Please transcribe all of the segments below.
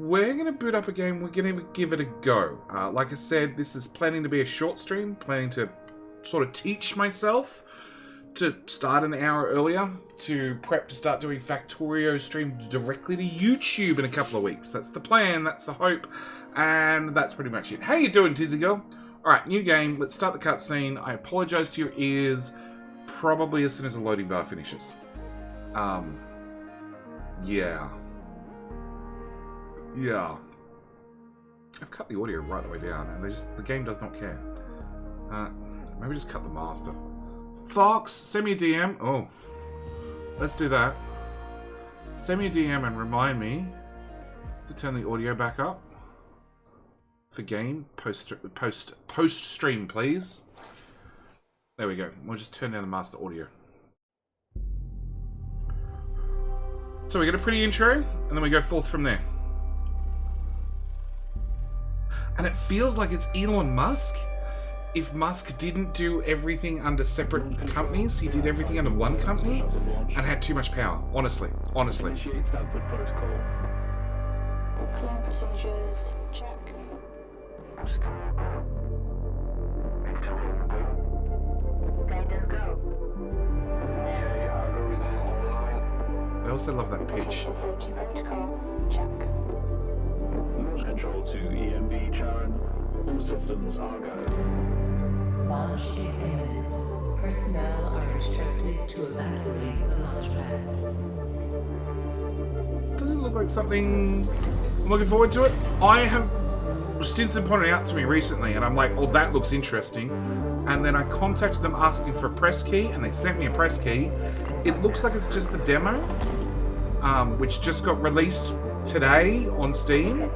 we're going to boot up a game. We're going to give it a go. Like I said, this is planning to be a short stream, planning to sort of teach myself to start an hour earlier, to prep to start doing Factorio stream directly to YouTube in a couple of weeks. That's the plan, that's the hope, and that's pretty much it. How you doing, Tizzy Girl? Alright, new game. Let's start the cutscene. I apologise to your ears, probably as soon as the loading bar finishes. Yeah. Yeah. I've cut the audio right the way down, and the game does not care. Maybe just cut the master. Fox, send me a DM. Oh, let's do that. Send me a DM and remind me to turn the audio back up for game post stream, please. There we go. We'll just turn down the master audio. So we get a pretty intro, and then we go forth from there. And it feels like it's Elon Musk. If Musk didn't do everything under separate companies, he did everything under one company and had too much power. Honestly. Honestly. Procedures, check. Guidance go. I also love that pitch. Safety protocol, check. Launch control to EMB, Charon. All systems are go. Launch is imminent. Personnel are instructed to evacuate the launch pad. Does it look like something I'm looking forward to it? I have Stinson pointed out to me recently, and I'm like, oh, that looks interesting. And then I contacted them asking for a press key, and they sent me a press key. It looks like it's just the demo, which just got released today on Steam.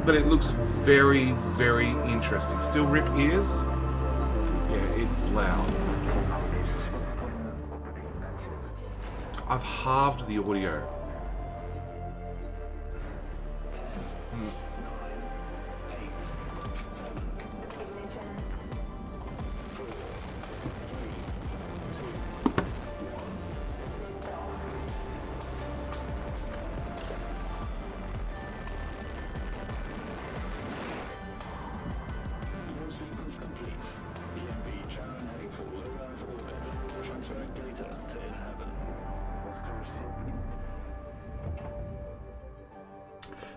But it looks very, very interesting. Still rip ears. Yeah, it's loud. I've halved the audio.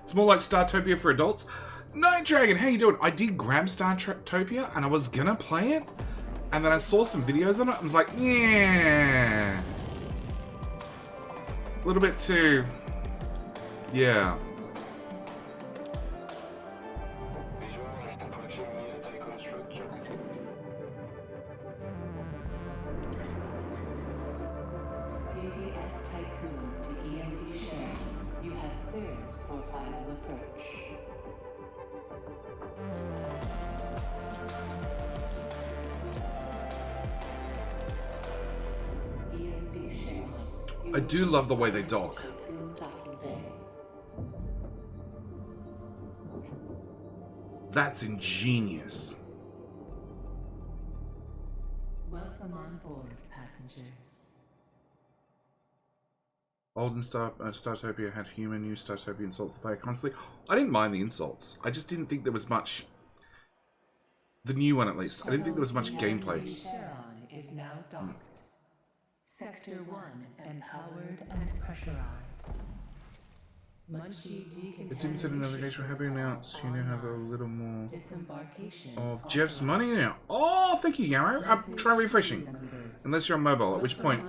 It's more like Startopia for adults. Night Dragon, how you doing? I did grab Startopia and I was gonna play it, and then I saw some videos on it. I was like, yeah, a little bit too, yeah. I do love the way they dock. That's ingenious. Welcome on board, passengers. Olden Startopia had humor, new Startopia insults the player constantly. I didn't mind the insults. I just didn't think there was much. The new one, at least. I didn't think there was much gameplay. Charon is now docked. Sector 1 empowered and pressurized. Munchie decontamination. It didn't send a notification for happy announced. You now have a little more Disembarkation of Jeff's money now. Oh, thank you, Yarrow. Try refreshing. Unless you're on mobile, at which point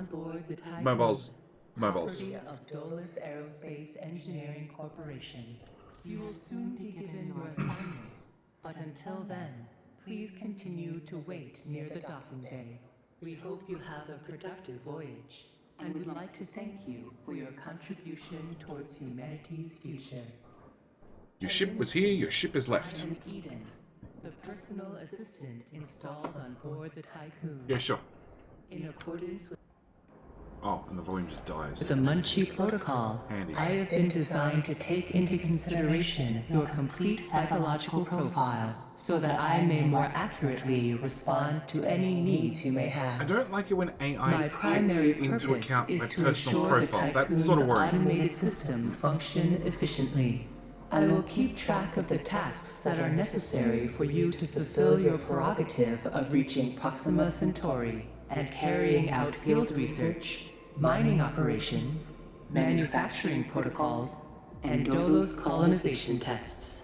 mobiles. Property of Dolus Aerospace Engineering Corporation. You will soon be given your assignments, but until then, please continue to wait near the docking bay. We hope you have a productive voyage, and would like to thank you for your contribution towards humanity's future. Your ship was here, your ship is left. Eden, the personal assistant installed on board the Tycoon. Yeah, sure. In accordance with Oh, and the volume just dies. The Munchie Protocol, Handy. I have been designed to take into consideration your complete psychological profile so that I may more accurately respond to any needs you may I have. don't like it when AI My takes primary into purpose account is my to personal ensure the profile. That Tycoon's sort of worries me. automated systems function efficiently. I will keep track of the tasks that are necessary for you to fulfill your prerogative of reaching Proxima Centauri and carrying out field research, mining operations, manufacturing protocols, and Dolos colonization tests.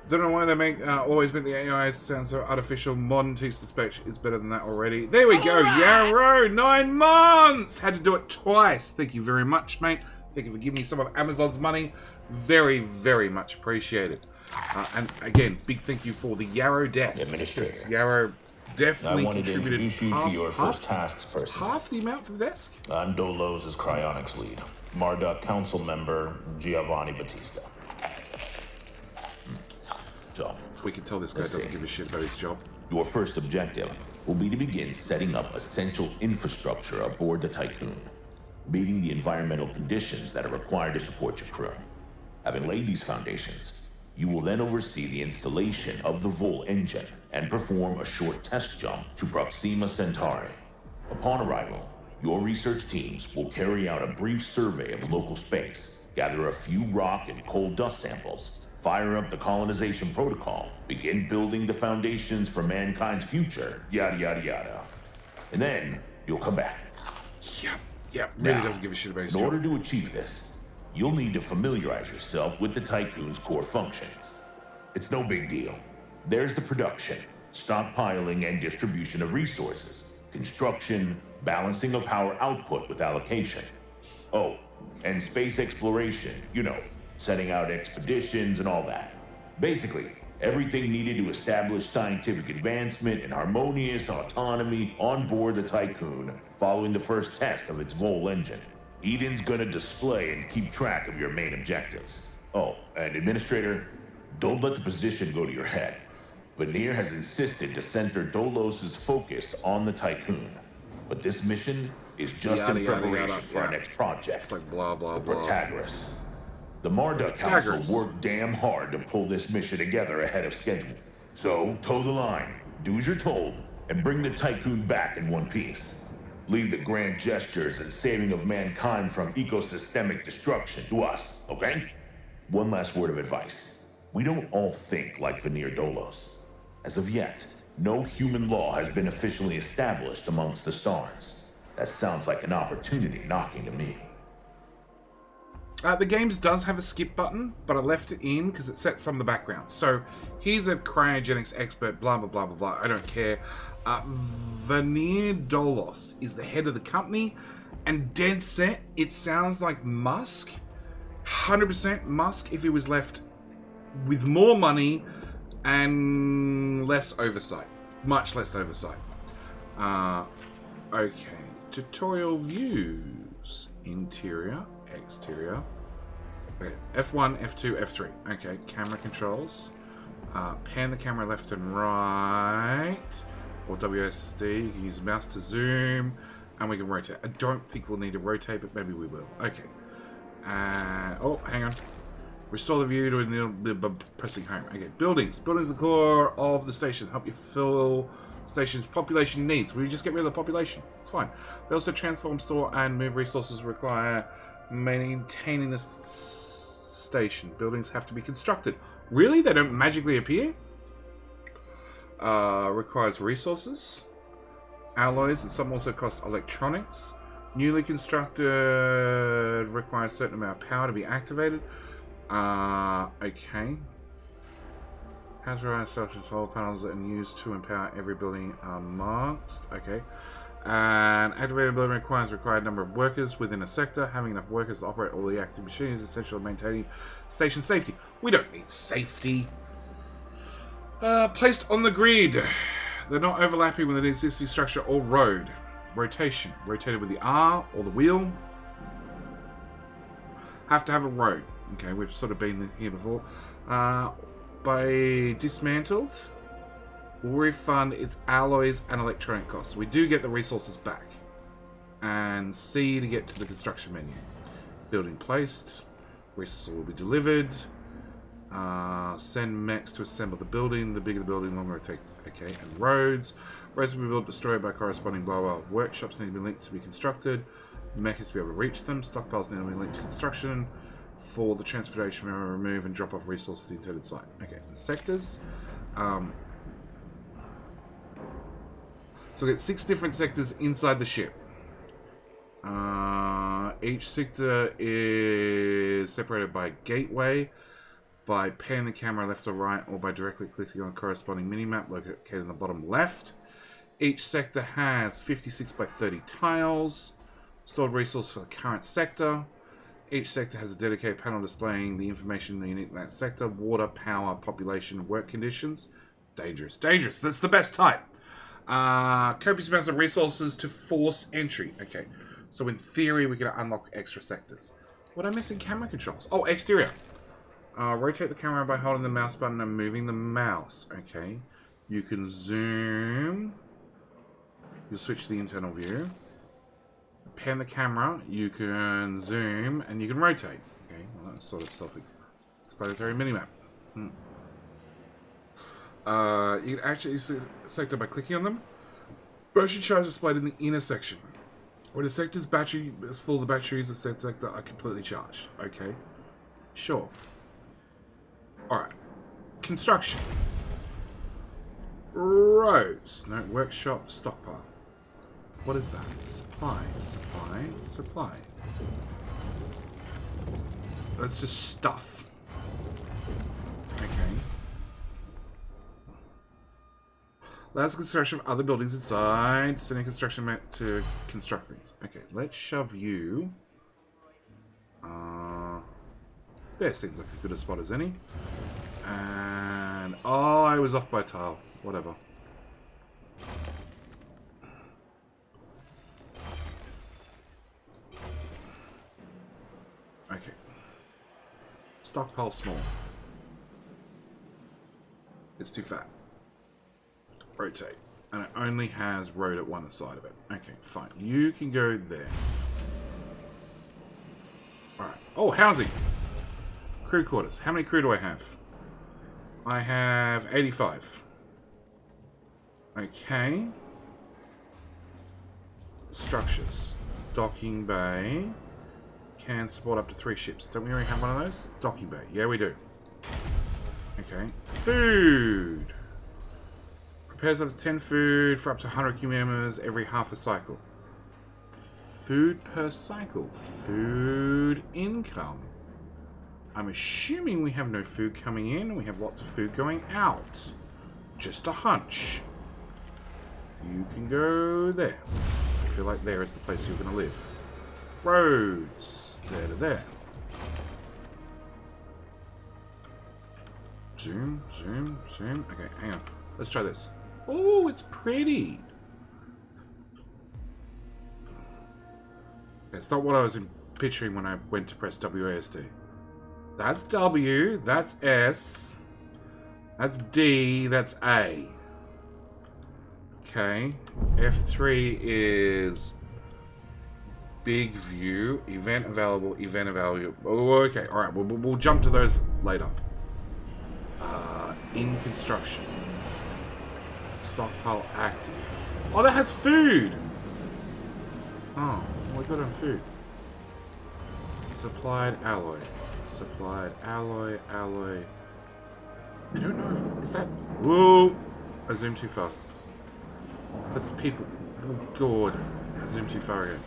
Don't know why they always make the AIs sound so artificial. Modern teach to spec is better than that already. There we go, Yarrow! 9 months! Had to do it twice. Thank you very much, mate. Thank you for giving me some of Amazon's money. Very, very much appreciated. And again, big thank you for the Yarrow desk. Administrator. Yarrow definitely I wanted to contributed introduce you to your first tasks person. half the amount for the desk. I'm Dolos' cryonics lead. Marduk council member Giovanni Battista. So, We can tell this guy doesn't give a shit about his job. your first objective will be to begin setting up essential infrastructure aboard the Tycoon, meeting the environmental conditions that are required to support your crew. Having laid these foundations, you will then oversee the installation of the Vol engine and perform a short test jump to Proxima Centauri. Upon arrival, your research teams will carry out a brief survey of local space, gather a few rock and coal dust samples, fire up the colonization protocol, begin building the foundations for mankind's future, yada yada yada. And then you'll come back. Yeah, really Now, doesn't give a shit about his in job. order to achieve this, you'll need to familiarize yourself with the Tycoon's core functions. It's no big deal. There's the production, stockpiling and distribution of resources, construction, balancing of power output with allocation. Oh, and space exploration, setting out expeditions and all that. Basically, everything needed to establish scientific advancement and harmonious autonomy on board the Tycoon following the first test of its Vol engine. Eden's gonna display and keep track of your main objectives. Oh, and Administrator, don't let the position go to your head. Veneer has insisted to center Dolos' focus on the Tycoon. But this mission is just Yada, in yada, preparation yada, for our yeah. next project. It's like blah, blah, the blah. Protagoras. The Marduk Council Protagoras. worked damn hard to pull this mission together ahead of schedule. So, toe the line, do as you're told, and bring the Tycoon back in one piece. Leave the grand gestures and saving of mankind from ecosystemic destruction to us, okay? One last word of advice. We don't all think like Veneer Dolos. As of yet, no human law has been officially established amongst the stars. That sounds like an opportunity knocking to me. The games does have a skip button, but I left it in because it sets some of the backgrounds. So, he's a cryogenics expert, blah, blah, blah, blah, blah. I don't care. Veneer Dolos is the head of the company, and dead set, it sounds like Musk. 100% Musk if he was left with more money and less oversight. Much less oversight. Okay. Tutorial views. Interior. Exterior. Okay. F1, F2, F3. Okay. Camera controls. Pan the camera left and right. Or WSD. You can use mouse to zoom. And we can rotate. I don't think we'll need to rotate, but maybe we will. Okay. Oh, hang on. Restore the view to pressing home. Okay. Buildings. Buildings are the core of the station. Help you fill station's population needs. We just get rid of the population. It's fine. They also transform, store, and move resources require maintaining the station. Buildings have to be constructed. Really? They don't magically appear? Requires resources, alloys, and some also cost electronics. Newly constructed requires a certain amount of power to be activated. Okay. Hazardous structures, solar panels that are used to empower every building are marked. Okay. And activated building requires required number of workers within a sector. Having enough workers to operate all the active machines is essential to maintaining station safety. We don't need safety. Placed on the grid. They're not overlapping with an existing structure or road. Rotation. Rotated with the R or the wheel. Have to have a road. Okay, we've sort of been here before. By dismantled. will refund its alloys and electronic costs. We do get the resources back. And C to get to the construction menu. Building placed. Resources will be delivered. Send mechs to assemble the building. The bigger the building, the longer it takes. Okay, and roads. Roads will be built, destroyed by corresponding blah blah. Workshops need to be linked to be constructed. Mech is to be able to reach them. Stockpiles need to be linked to construction. For the transportation, we will remove and drop off resources to the intended site. Okay, the sectors. So we get 6 different sectors inside the ship. Each sector is separated by a gateway, by panning the camera left or right, or by directly clicking on a corresponding minimap located in the bottom left. Each sector has 56 by 30 tiles. Stored resource for the current sector. Each sector has a dedicated panel displaying the information unique to that sector. Water, power, population, work conditions. Dangerous. Dangerous. That's the best type. Copious amounts of resources to force entry. Okay. So in theory, we can unlock extra sectors. What am I missing? Camera controls. Oh, exterior. Rotate the camera by holding the mouse button and moving the mouse. Okay. You can zoom. You'll switch to the internal view. Pan the camera. You can zoom and you can rotate. Okay. Well, that's sort of self-explanatory minimap. You can actually see a sector by clicking on them. Battery charge is displayed in the inner section. When a sector's battery is full, the batteries of said sector are completely charged. Okay. Sure. Alright. Construction. Roads. No, workshop, stockpile. What is that? Supply, supply, supply. That's just stuff. Okay. Allows construction of other buildings inside. Sending construction mat to construct things. Okay, let's shove you. There seems like a good a spot as any. And oh, I was off by a tile. Whatever. Okay. Stockpile small. It's too fat. Rotate. And it only has road at one side of it. Okay, fine. You can go there. Alright. Oh, housing! Crew quarters. How many crew do I have? I have 85. Okay. Structures. Docking bay. Can support up to 3 ships. Don't we already have one of those? Docking bay. Yeah, we do. Okay. Food! Prepares up to 10 food for up to 100 members every half a cycle. Food per cycle. Food income. I'm assuming we have no food coming in and we have lots of food going out. Just a hunch. You can go there. I feel like there is the place you're going to live. Roads. There to there. Zoom, zoom, zoom. Okay, hang on. Let's try this. Oh, it's pretty. It's not what I was picturing when I went to press WASD. That's W, that's S, that's D, that's A. Okay. F3 is big view, event available, event available. Oh, okay, alright, we'll jump to those later. In construction. Stockpile active. Oh, that has food! Oh, we got on food. Supplied alloy. Supplied alloy, alloy. I don't know if... Is that... Whoa! I zoomed too far. That's people. Oh, God. I zoomed too far again.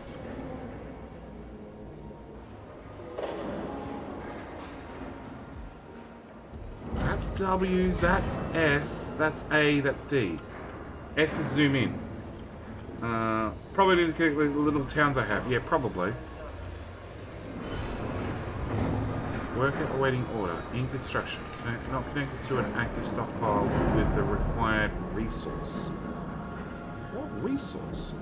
That's W, that's S, that's A, that's D. S is zoom in. Probably need to connect with the little towns I have. Yeah, probably. Worker awaiting order. In construction. Not connected to an active stockpile with the required resource. What resource?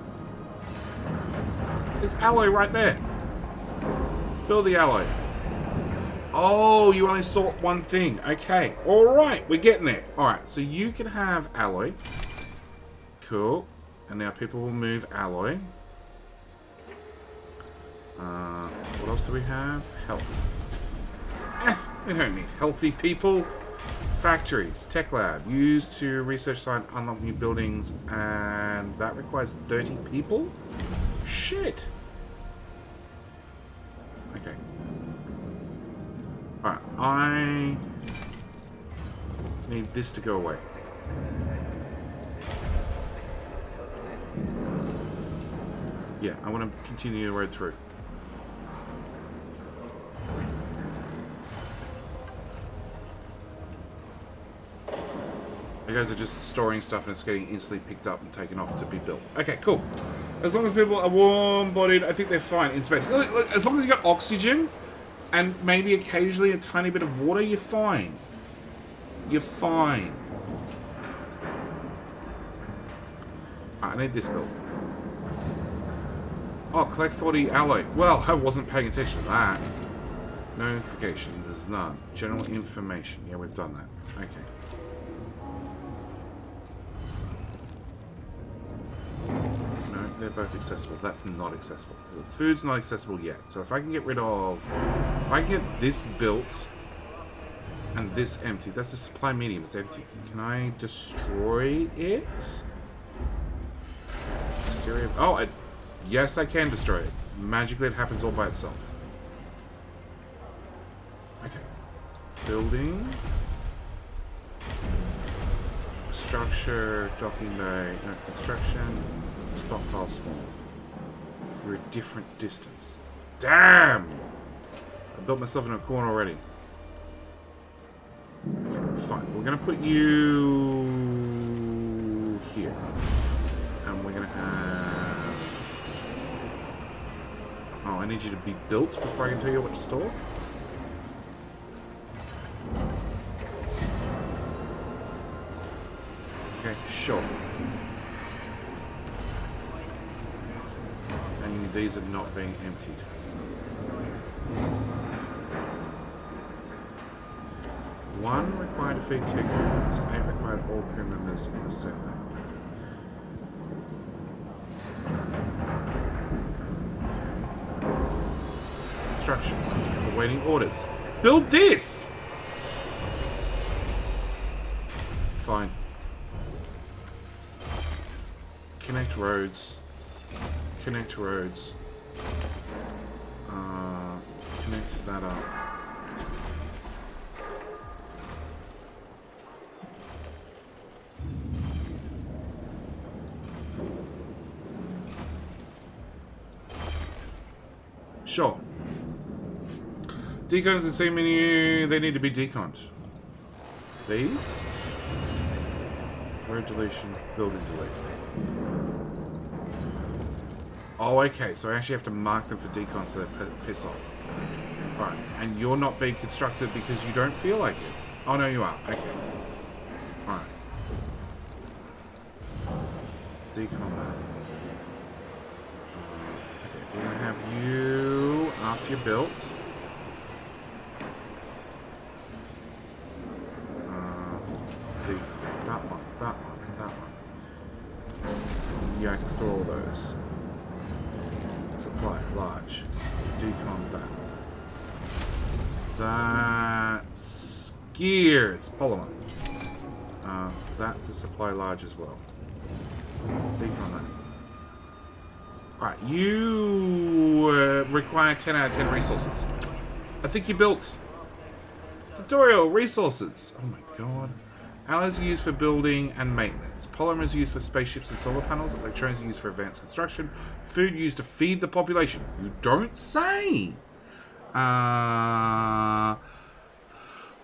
There's alloy right there. Build the alloy. Oh, you only sort one thing. Okay. Alright, we're getting there. Alright, so you can have alloy. Cool. And now people will move alloy. What else do we have? Health. We don't need healthy people. Factories. Tech lab. Used to research site, unlock new buildings. And that requires 30 people? Shit. Okay. Alright, I need this to go away. Yeah, I want to continue the road through. You guys are just storing stuff and it's getting instantly picked up and taken off to be built. Okay, cool. As long as people are warm-bodied, I think they're fine in space. Look, as long as you got oxygen and maybe occasionally a tiny bit of water, you're fine. You're fine. Alright, I need this built. Oh, collect 40 alloy. Well, I wasn't paying attention to that. Notification, there's none. General information. Yeah, we've done that. Okay. No, they're both accessible. That's not accessible. The food's not accessible yet. So if I can get rid of... If I can get this built and this empty. That's the supply medium. It's empty. Can I destroy it? Exterior... Oh, yes, I can destroy it. Magically, it happens all by itself. Okay. Building. Structure, docking bay, no, construction, stockpile small. We're a different distance. Damn! I built myself in a corner already. Okay, fine. We're gonna put you here. And we're gonna have... Oh, I need you to be built before I can tell you what to store. Okay, sure. And these are not being emptied. One required to feed 2 crew members. 8 required all crew members in the sector. Construction. Awaiting orders. Build this! Fine. Connect roads. Connect roads. Connect that up. Sure. Decons and C menu, they need to be deconned. These? Road deletion, building delete. Oh, okay, so I actually have to mark them for decon so they piss off. Alright, and you're not being constructed because you don't feel like it. Oh, no, you are. Okay. Alright. Decon that. Okay, we're going to have you, after you're built... that one, that one, that one. Yeah, I can store all those. Supply, large. Decon that. That's gears, polymer. That's a supply large as well. Decon that. Alright, you require 10 out of 10 resources. I think you built tutorial resources. Oh my god. Alloys are used for building and maintenance. Polymers used for spaceships and solar panels. Electronics are used for advanced construction. Food used to feed the population. You don't say.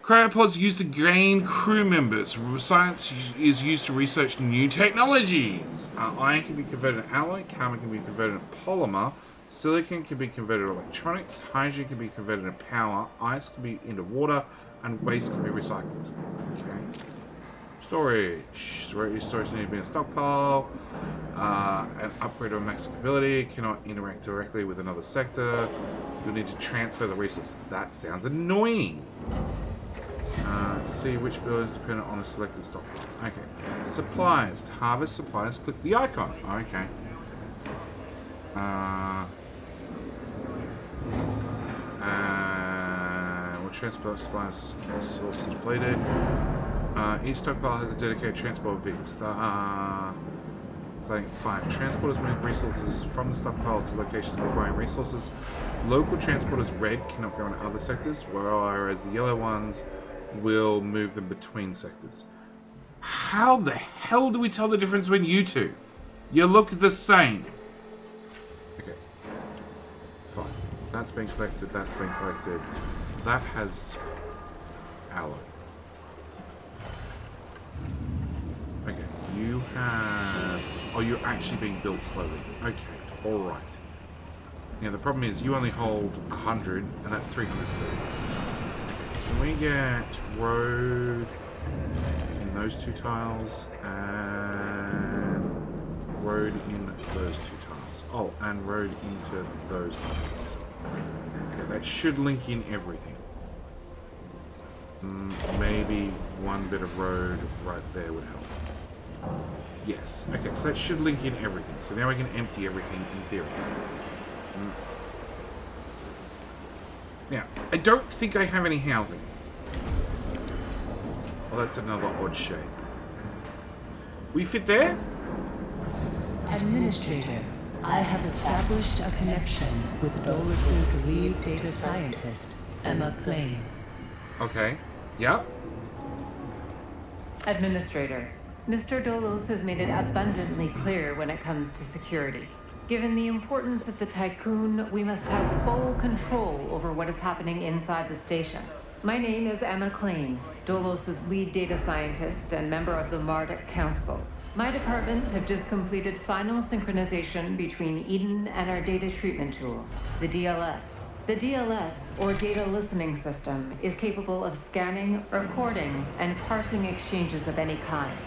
Cryopods used to gain crew members. Science is used to research new technologies. Iron can be converted to alloy. Carbon can be converted to polymer. Silicon can be converted to electronics. Hydrogen can be converted into power. Ice can be into water. And waste can be recycled. Okay. Storage. Storage need to be in a stockpile. An upgrade or max ability. Cannot interact directly with another sector. You'll need to transfer the resources. That sounds annoying. See which building is dependent on a selected stockpile. Okay. Supplies. To harvest supplies, click the icon. Okay. We'll transport supplies. Sources depleted. Each stockpile has a dedicated transport vehicle. Starting 5. Transporters move resources from the stockpile to locations requiring resources. Local transporters red cannot go in other sectors, whereas the yellow ones will move them between sectors. How the hell do we tell the difference between you two? You look the same. Okay. Fine. That's been collected, that's been collected. That has aloe. Okay, you have... Oh, you're actually being built slowly. Okay, alright. Yeah, the problem is you only hold 100, and that's 300 food. Okay, can we get road in those two tiles, and road in those two tiles? Oh, and road into those tiles. Okay, that should link in everything. Maybe one bit of road right there would help. Yes. Okay, so that should link in everything. So now we can empty everything in theory. Now, I don't think I have any housing. Well, that's another odd shape. We fit there? Administrator, I have established a connection with Dolus's lead data scientist, Emma Klein. Okay. Yep. Administrator, Mr. Dolos has made it abundantly clear when it comes to security. Given the importance of the Tycoon, we must have full control over what is happening inside the station. My name is Emma Klein, Dolos' lead data scientist and member of the Marduk Council. My department have just completed final synchronization between Eden and our data treatment tool, the DLS. The DLS, or Data Listening System, is capable of scanning, recording, and parsing exchanges of any kind.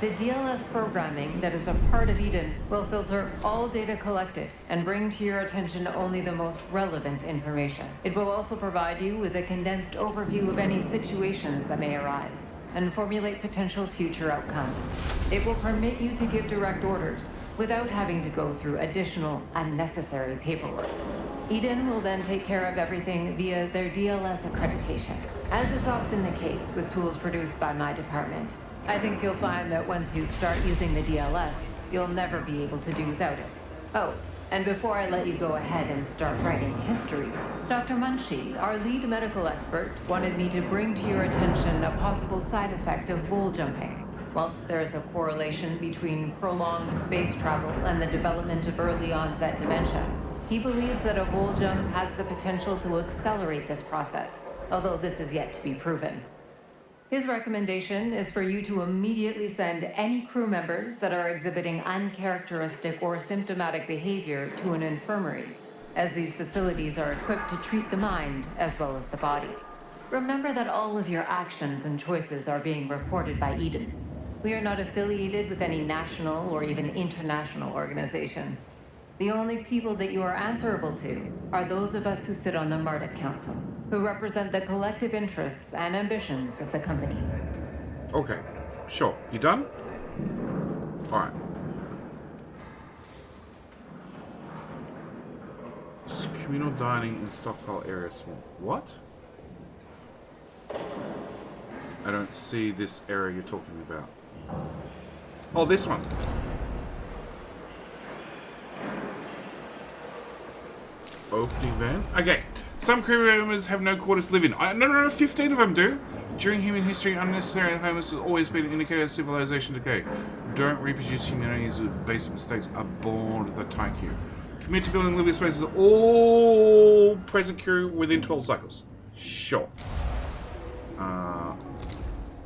The DLS programming that is a part of Eden will filter all data collected and bring to your attention only the most relevant information. It will also provide you with a condensed overview of any situations that may arise and formulate potential future outcomes. It will permit you to give direct orders without having to go through additional unnecessary paperwork. Eden will then take care of everything via their DLS accreditation. As is often the case with tools produced by my department, I think you'll find that once you start using the DLS, you'll never be able to do without it. Oh, and before I let you go ahead and start writing history, Dr. Munchie, our lead medical expert, wanted me to bring to your attention a possible side effect of vol jumping. Whilst there is a correlation between prolonged space travel and the development of early onset dementia, he believes that a vol jump has the potential to accelerate this process, although this is yet to be proven. His recommendation is for you to immediately send any crew members that are exhibiting uncharacteristic or symptomatic behavior to an infirmary, as these facilities are equipped to treat the mind as well as the body. Remember that all of your actions and choices are being reported by Eden. We are not affiliated with any national or even international organization. The only people that you are answerable to are those of us who sit on the Marduk Council, who represent the collective interests and ambitions of the company. Okay, sure. You done? Alright. Communal dining in stockpile area small. What? I don't see this area you're talking about. Oh, this one. Opening van. Okay. Some crew members have no quarters to live in. No, 15 of them do. During human history, unnecessary homelessness has always been an indicator of civilization decay. Don't reproduce humanities with basic mistakes aboard the Tycoon. Commit to building living spaces of all present crew within 12 cycles. Sure.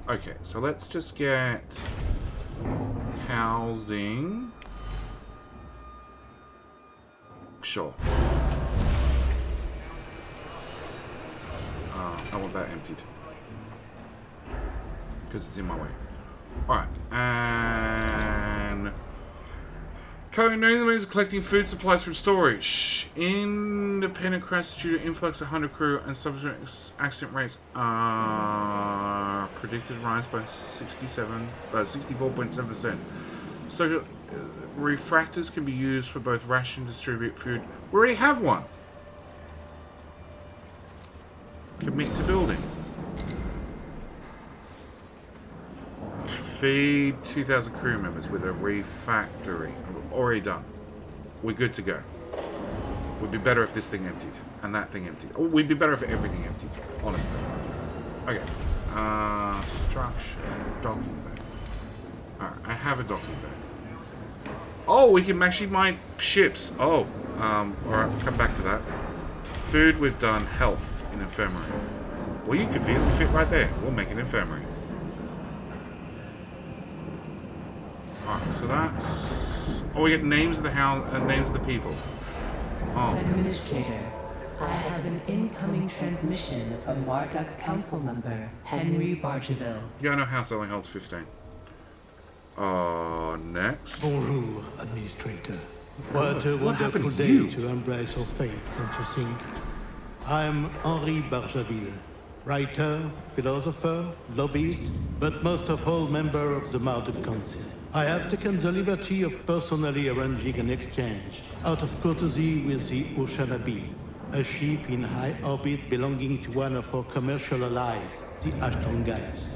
Okay, so let's just get housing. Sure. I want that emptied because it's in my way. Alright, and... Currently, the means of collecting food supplies from storage. Independent crash due to influx of 100 crew and subsequent accident rates are predicted to rise by 64.7%. So, refractors can be used for both ration and distribute food. We already have one. Commit to building. Feed 2,000 crew members with a refactory. Already done. We're good to go. Would be better if this thing emptied. And that thing emptied. Oh, we'd be better if everything emptied. Honestly. Okay. Structure. Docking bay. Alright, I have a docking bay. Oh, we can actually mine ships. Oh. Alright, we'll come back to that. Food, we've done. Health in infirmary. Well, you could fit right there. We'll make an infirmary. Alright, so that's... Oh, we get names of the house and names of the people. Oh. Administrator, I have an incoming transmission from Marduk Council member Henry Bargeville. Yeah, no house only holds 15. Next. Bonjour, Administrator. What a What happened wonderful to day you? to embrace our fate, don't you think? I'm Henri Bargeville, writer, philosopher, lobbyist, but most of all member of the Marduk Council. I have taken the liberty of personally arranging an exchange out of courtesy with the Oceanabe, a ship in high orbit belonging to one of our commercial allies, the Ashtongites.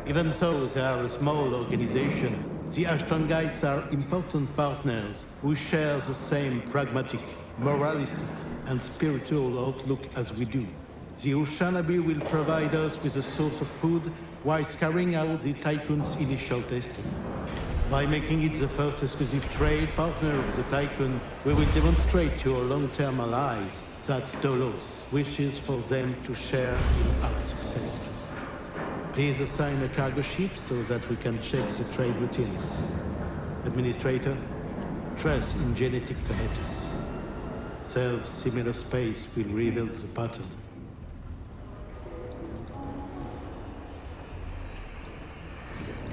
Even though they are a small organization, the Ashtongites are important partners who share the same pragmatic, moralistic, and spiritual outlook as we do. The Oceanabe will provide us with a source of food whilst carrying out the Tycoon's initial testing. By making it the first exclusive trade partner of the Tycoon, we will demonstrate to our long-term allies that Dolos wishes for them to share in our successes. Please assign a cargo ship so that we can check the trade routines. Administrator, trust in genetic connectors. Self-similar space will reveal the pattern.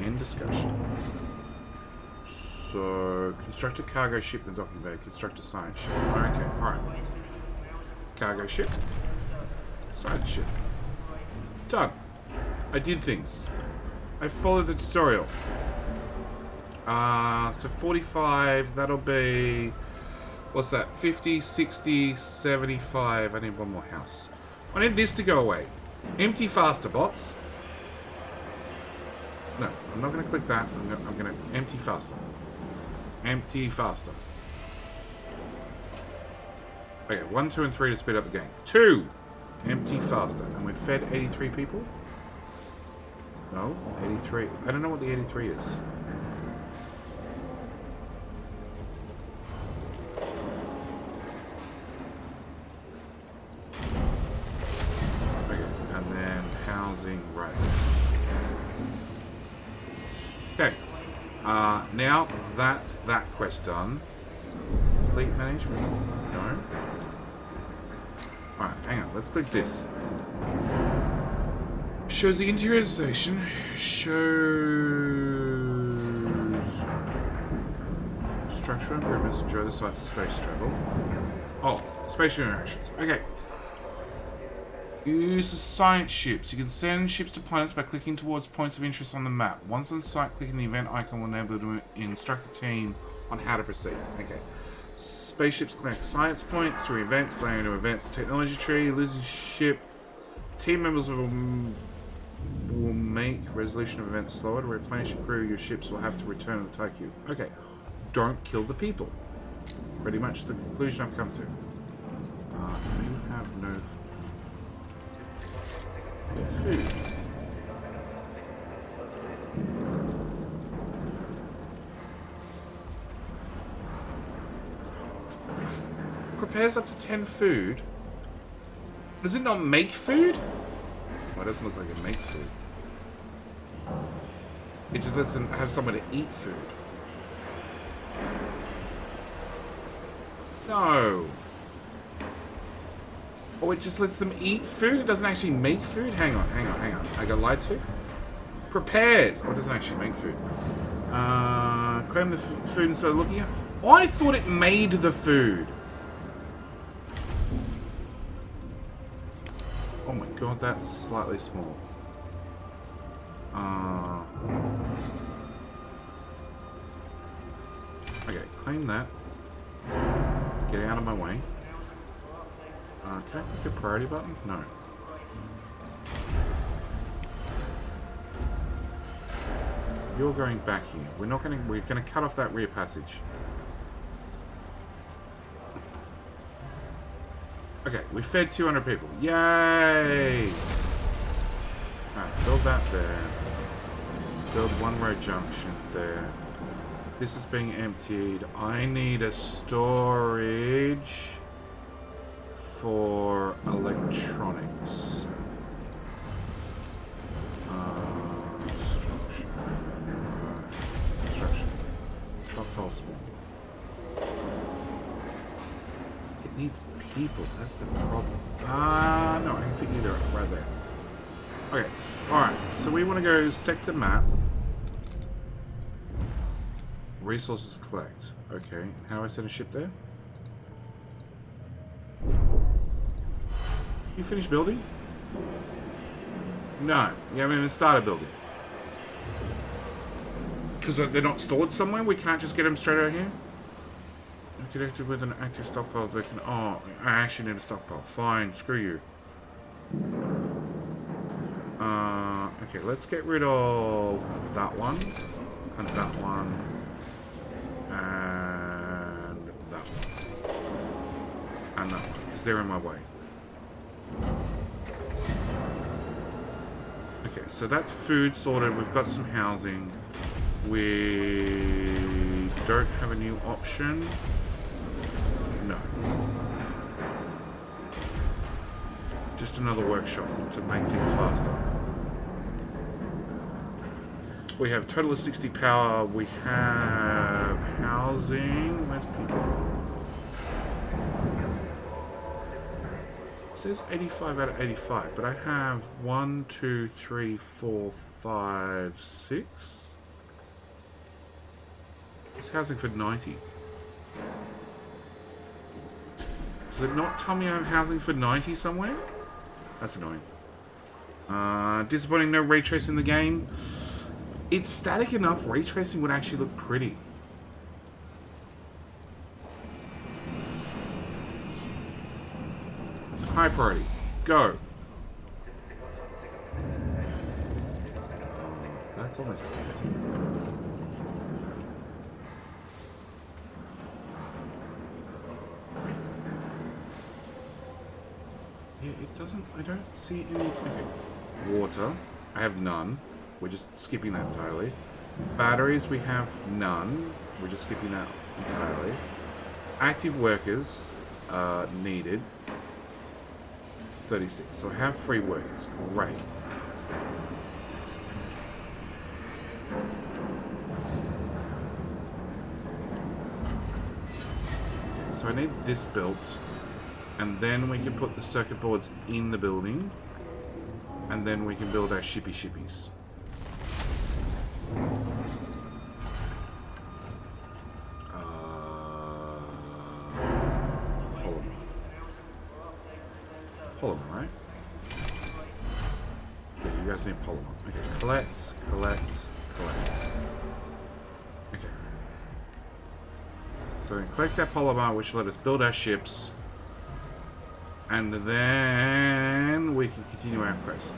End discussion. So, construct a cargo ship in the docking bay. Construct a science ship. Okay, alright. Cargo ship. Science ship. Done. I did things. I followed the tutorial. So 45, that'll be... What's that? 50, 60, 75. I need one more house. I need this to go away. Empty faster, bots. No, I'm not going to click that. I'm going to empty faster. Empty faster. Okay, 1, 2, and 3 to speed up the game. 2! Empty faster. And we've fed 83 people? No, 83. I don't know what the 83 is. Okay, and then housing right there. Okay. Now that's that quest done. Fleet management? No. Alright, hang on. Let's click this. Shows the interior of the station. Shows structural improvements. Enjoy the sights of space travel. Oh, spatial interactions. Okay. Use the science ships. You can send ships to planets by clicking towards points of interest on the map. Once on site, clicking the event icon will enable you to instruct the team on how to proceed. Okay. Spaceships connect science points through events, laying into events. The technology tree, losing ship. Team members will make resolution of events slower. To replenish your crew, your ships will have to return to the Tycoon. Okay. Don't kill the people. Pretty much the conclusion I've come to. You have no food. Prepares up to 10 food. Does it not make food? Well, it doesn't look like it makes food. It just lets them have somewhere to eat food. No. Oh, it just lets them eat food? It doesn't actually make food? Hang on. I got lied to? Prepares. Oh, it doesn't actually make food. Claim the food instead of looking at. Oh, I thought it made the food. Oh my god, that's slightly small. Okay, claim that. Get out of my way. Can I click a priority button? No. You're going back here. We're gonna cut off that rear passage. Okay, we fed 200 people. Yay! Alright, build that there. Build one road junction there. This is being emptied. I need a storage for electronics. Construction. Stockpile small. It needs people. That's the problem. No, I can fit either right there. Okay. Alright. So we want to go sector map. Resources collect. Okay. How do I send a ship there? You finished building? No. You haven't even started building. Because they're not stored somewhere? We can't just get them straight out here? Connected with an active stockpile. They can. Oh, I actually need a stockpile. Fine. Screw you. Okay, let's get rid of that one. And that one. And that one. And that one. Because they're in my way. Okay, so that's food sorted. We've got some housing. We don't have a new option. No. Just another workshop to make things faster. We have total of 60 power. We have housing. Where's people? It says 85 out of 85, but I have 1, 2, 3, 4, 5, 6. It's housing for 90. Does it not tell me I have housing for 90 somewhere? That's annoying. Disappointing, no ray tracing in the game. It's static enough, ray tracing would actually look pretty. High priority. Go. That's almost dead. Yeah, it doesn't. I don't see any. Okay. Water. I have none. We're just skipping that entirely. Batteries, we have none. We're just skipping that entirely. Active workers needed. 36. So I have free workers. Great. So I need this built. And then we can put the circuit boards in the building. And then we can build our shippies. Polymer, right? Yeah, you guys need polymer. Okay, collect. Okay. So we can collect our polymer, which will let us build our ships. And then we can continue our quest.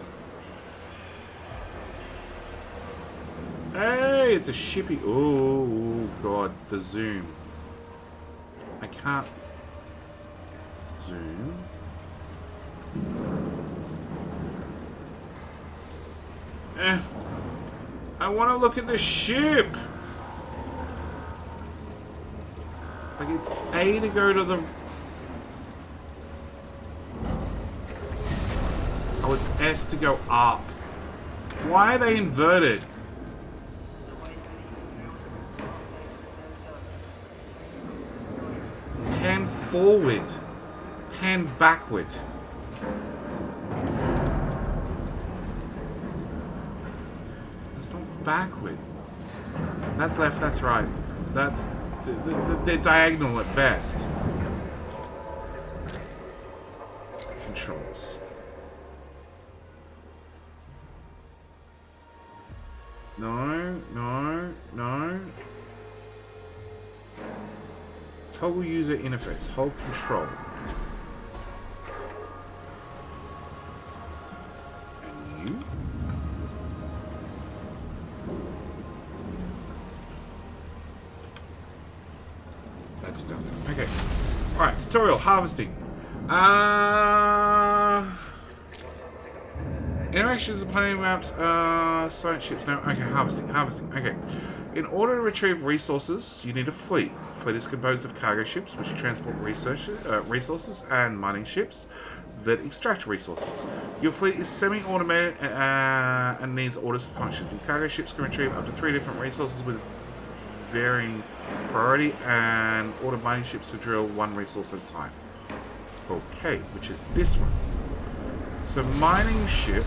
Hey, it's a shippy. Oh, God, the zoom. I can't zoom. I want to look at the ship. Like, it's A to go to the... Oh, it's S to go up. Why are they inverted? Hand forward. Hand backward. backward. That's left, that's right. That's... They're diagonal at best. Controls. No. Toggle user interface. Hold control. And you? That's nothing. Okay. Alright, tutorial. Harvesting. Interactions, planning maps, science ships. No, okay, harvesting. Okay. In order to retrieve resources, you need a fleet. A fleet is composed of cargo ships, which transport resources, and mining ships that extract resources. Your fleet is semi-automated and needs orders to function. Your cargo ships can retrieve up to 3 different resources with varying priority, and order mining ships to drill 1 resource at a time. Okay, which is this one. So mining ship,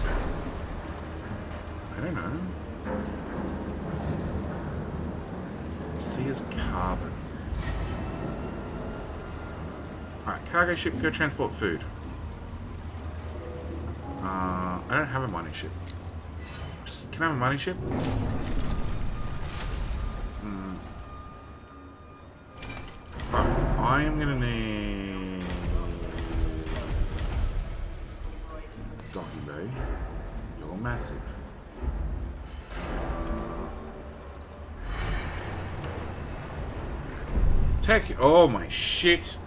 I don't know. See as carbon. Alright, cargo ship, go transport food. I don't have a mining ship. Can I have a mining ship? Right, I am gonna need docking bay. You're massive. Tech. Oh my shit.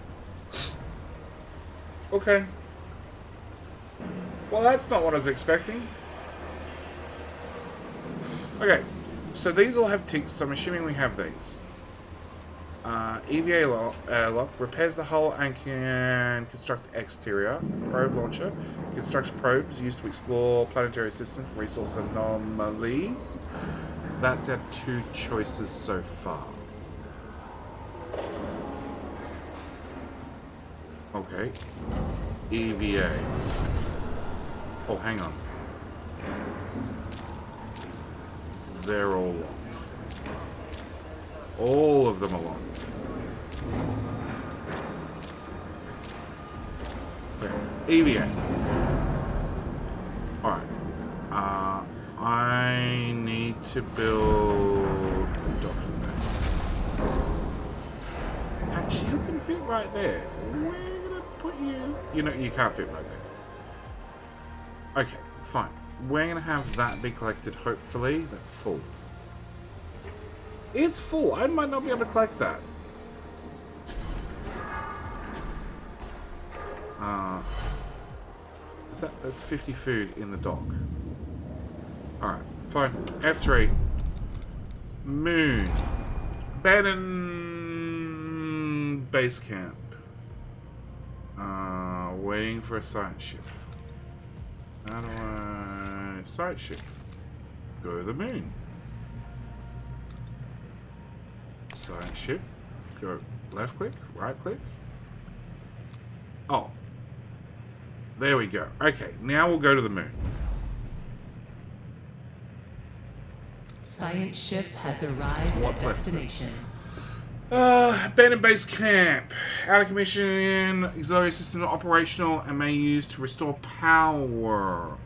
Okay. Well, that's not what I was expecting. Okay, so these all have ticks, so I'm assuming we have these. EVA lock repairs the hull and can construct exterior. Probe launcher constructs probes used to explore planetary systems, resource anomalies. That's our 2 choices so far. Okay. EVA. Oh, hang on. They're all locked. All of them are locked. Okay. EVA. Alright. I need to build a docking bay. Actually, you can fit right there. We're gonna put you... You know, you can't fit right there. Okay, fine. We're gonna have that be collected, hopefully. That's full. It's full. I might not be able to collect that. That's 50 food in the dock. Alright, fine. F3. Moon. Abandoned base camp. Waiting for a science ship. How do I... Science ship. Go to the moon. Science ship. Go left click, right click. Oh. There we go. Okay, now we'll go to the moon. Science ship has arrived at destination. Abandoned base camp. Out of commission. Auxiliary system operational and may use to restore power.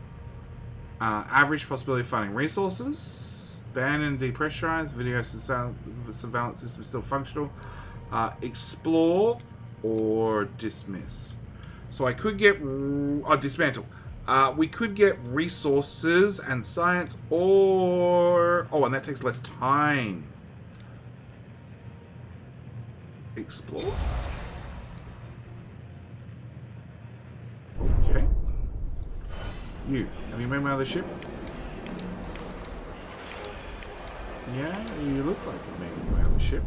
Average possibility of finding resources. Abandoned, depressurized. Video surveillance system still functional. Explore or dismiss. So I could get... dismantle. We could get resources and science or... Oh, and that takes less time. Explore. Okay. You. Have you made my other ship? Yeah, you look like you made my other ship.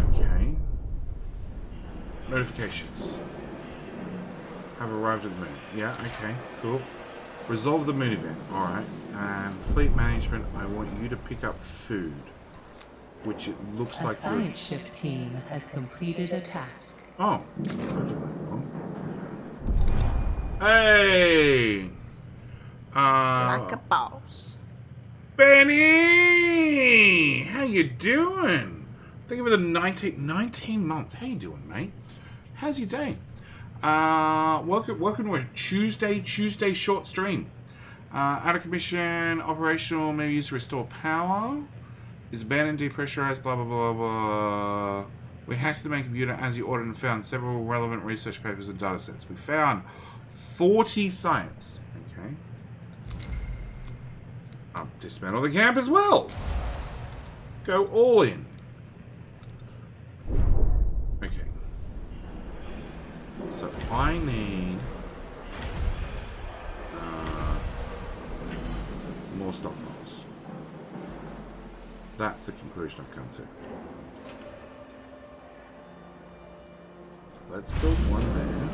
Okay. Notifications. Have arrived at the moon. Yeah, okay, cool. Resolve the moon event. Alright. And fleet management, I want you to pick up food. Which it looks like... A science ship team has completed a task. Oh. Hey! Like a boss. Benny! How you doing? Think of it, 19 months. How you doing, mate? How's your day? Welcome to a Tuesday short stream. Out of commission, operational, maybe used to restore power. Is abandoned, depressurized, blah blah blah blah. We hacked the main computer as you ordered and found several relevant research papers and datasets. We found 40 sites. Okay. Dismantle the camp as well. Go all in. Okay. So I need more stockpiles. That's the conclusion I've come to. Let's build one there.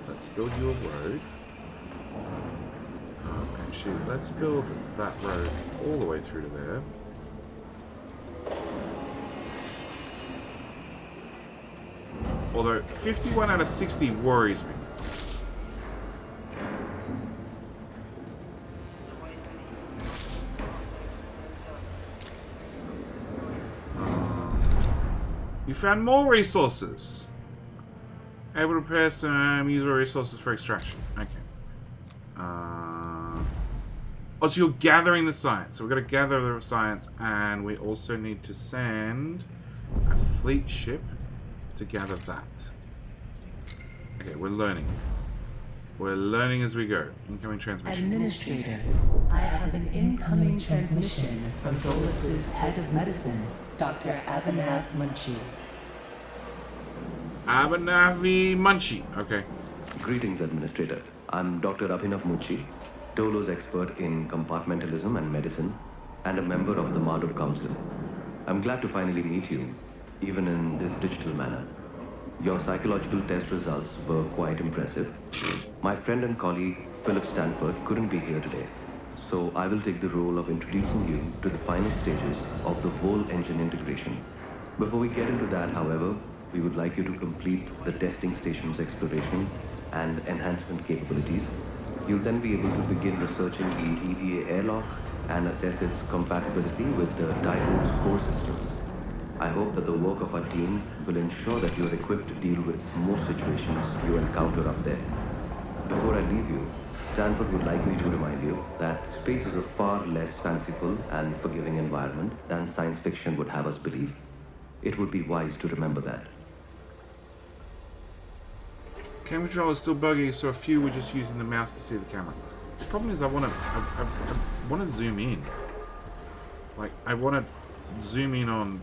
Let's build you a road. Actually, let's build that road all the way through to there. Although 51 out of 60 worries me. You found more resources. Able to prepare some user resources for extraction. Okay. Oh, so you're gathering the science. So we've got to gather the science, and we also need to send a fleet ship to gather that. Okay, we're learning. We're learning as we go. Incoming transmission. Administrator, I have an incoming transmission from Dolus's head of medicine, Dr. Abhinav Munshi. Abhinavi Munshi. Okay. Greetings, Administrator. I'm Dr. Abhinav Munshi, Dolo's expert in compartmentalism and medicine, and a member of the Marduk Council. I'm glad to finally meet you, even in this digital manner. Your psychological test results were quite impressive. My friend and colleague, Philip Stanford, couldn't be here today, so I will take the role of introducing you to the final stages of the Vol engine integration. Before we get into that, however, we would like you to complete the testing station's exploration and enhancement capabilities. You'll then be able to begin researching the EVA airlock and assess its compatibility with the Tycoon's core systems. I hope that the work of our team will ensure that you're equipped to deal with most situations you encounter up there. Before I leave you, Stanford would like me to remind you that space is a far less fanciful and forgiving environment than science fiction would have us believe. It would be wise to remember that. Camera control is still buggy, so a few were just using the mouse to see the camera. The problem is I want to zoom in. Like, I want to zoom in on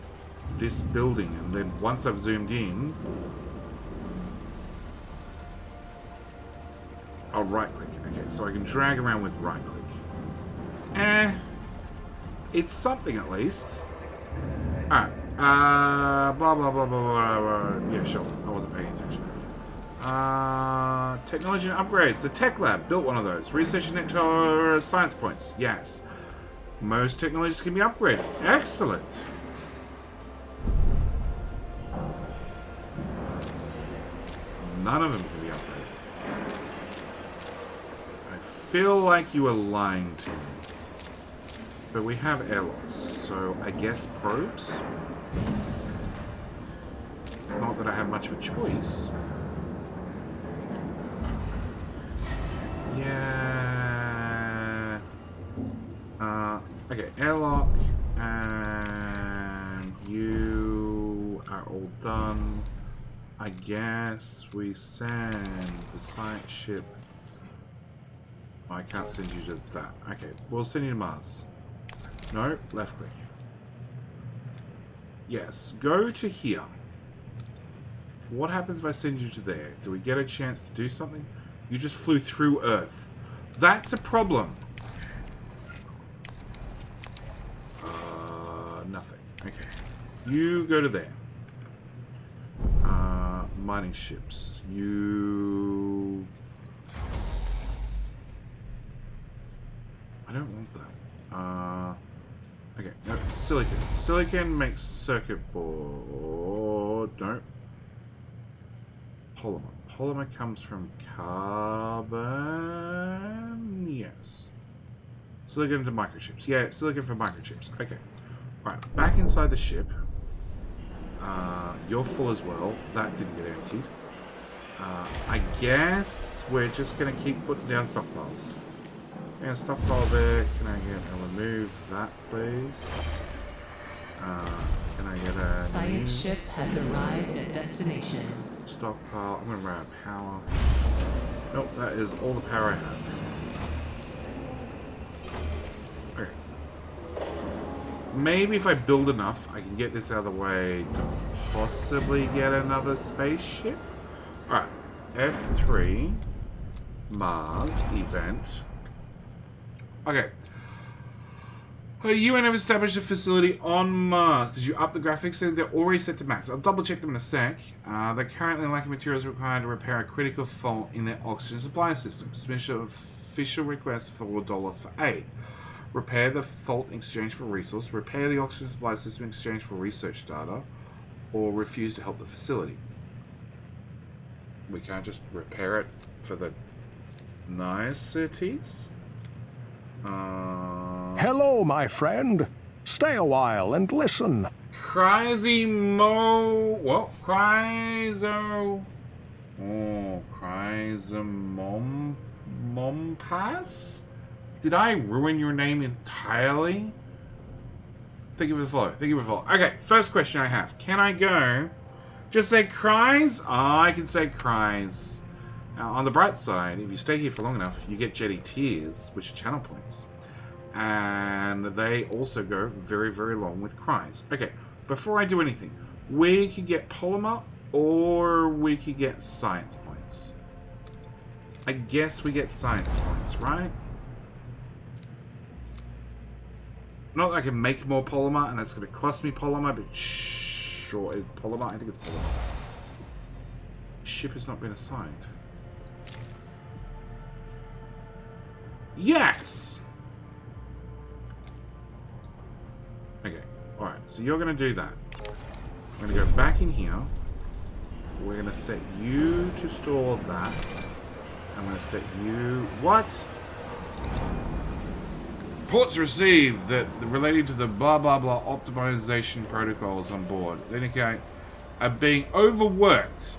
this building, and then once I've zoomed in, I'll right click. Okay, so I can drag around with right click. It's something at least. Alright. Blah blah blah blah blah blah. Yeah, sure. I wasn't paying attention. Technology and upgrades. The tech lab built one of those. Research and science points. Yes. Most technologies can be upgraded. Excellent. None of them can be upgraded. I feel like you are lying to me. But we have airlocks, so I guess probes? Not that I have much of a choice. Yeah. Okay, airlock, and you are all done. I guess we send the science ship. Oh, I can't send you to that. Okay, we'll send you to Mars. No, left click. Yes, go to here. What happens if I send you to there? Do we get a chance to do something? You just flew through Earth. That's a problem. Nothing. Okay. You go to there. Mining ships. You... I don't want that. Okay, no, silicon. Silicon makes circuit board. No. Polymer. polymer comes from carbon. Yes. Silicon to microchips. Yeah, silicon for microchips. Okay. Right, back inside the ship. You're full as well. That didn't get emptied. I guess we're just going to keep putting down stockpiles. And stockpile there. Can I get a remove that, please? Can I get a Science ship has arrived at destination. Stockpile? I'm going to run out of power. Nope, that is all the power I have. Okay. Maybe if I build enough, I can get this out of the way to possibly get another spaceship. Alright. F3. Mars. Event. Okay. The UN have established a facility on Mars. Did you up the graphics? They're already set to max. I'll double check them in a sec. They're currently lacking materials required to repair a critical fault in their oxygen supply system. Submission of official request for $4 for aid. Repair the fault in exchange for resource. Repair the oxygen supply system in exchange for research data. Or refuse to help the facility. We can't just repair it for the niceties? Hello, my friend. Stay a while and listen. Crazy What? Cryzo... Oh, Mompas? Did I ruin your name entirely? Think of it follow. Okay, first question I have. Can I go... Just say cries? Oh, I can say cries. Now, on the bright side, if you stay here for long enough, you get jetty tears, which are channel points. And they also go very, very long with cries. Okay, before I do anything, we could get polymer or we could get science points. I guess we get science points, right? Not that I can make more polymer, and that's going to cost me polymer, but sure, it's polymer. I think it's polymer. Ship has not been assigned. Yes! Okay, alright, so you're going to do that. I'm going to go back in here. We're going to set you to store that. I'm going to set you... What? Reports received that relating to the blah blah blah optimization protocols on board indicate are being overworked.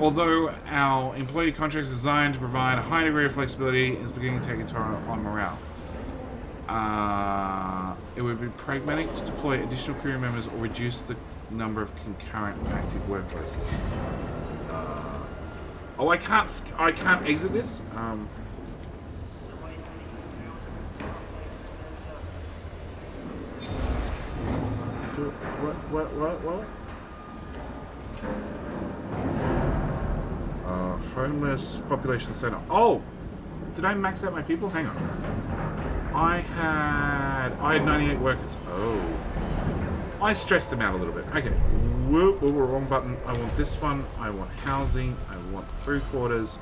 Although our employee contract is designed to provide a high degree of flexibility, it's beginning to take a toll on morale. It would be pragmatic to deploy additional crew members or reduce the number of concurrent active workplaces. Oh, I can't exit this. What? Homeless population center. Oh! Did I max out my people? Hang on. I had 98 workers. Oh. I stressed them out a little bit. Okay. Whoop, wrong button. I want this one. I want housing. I want crew quarters.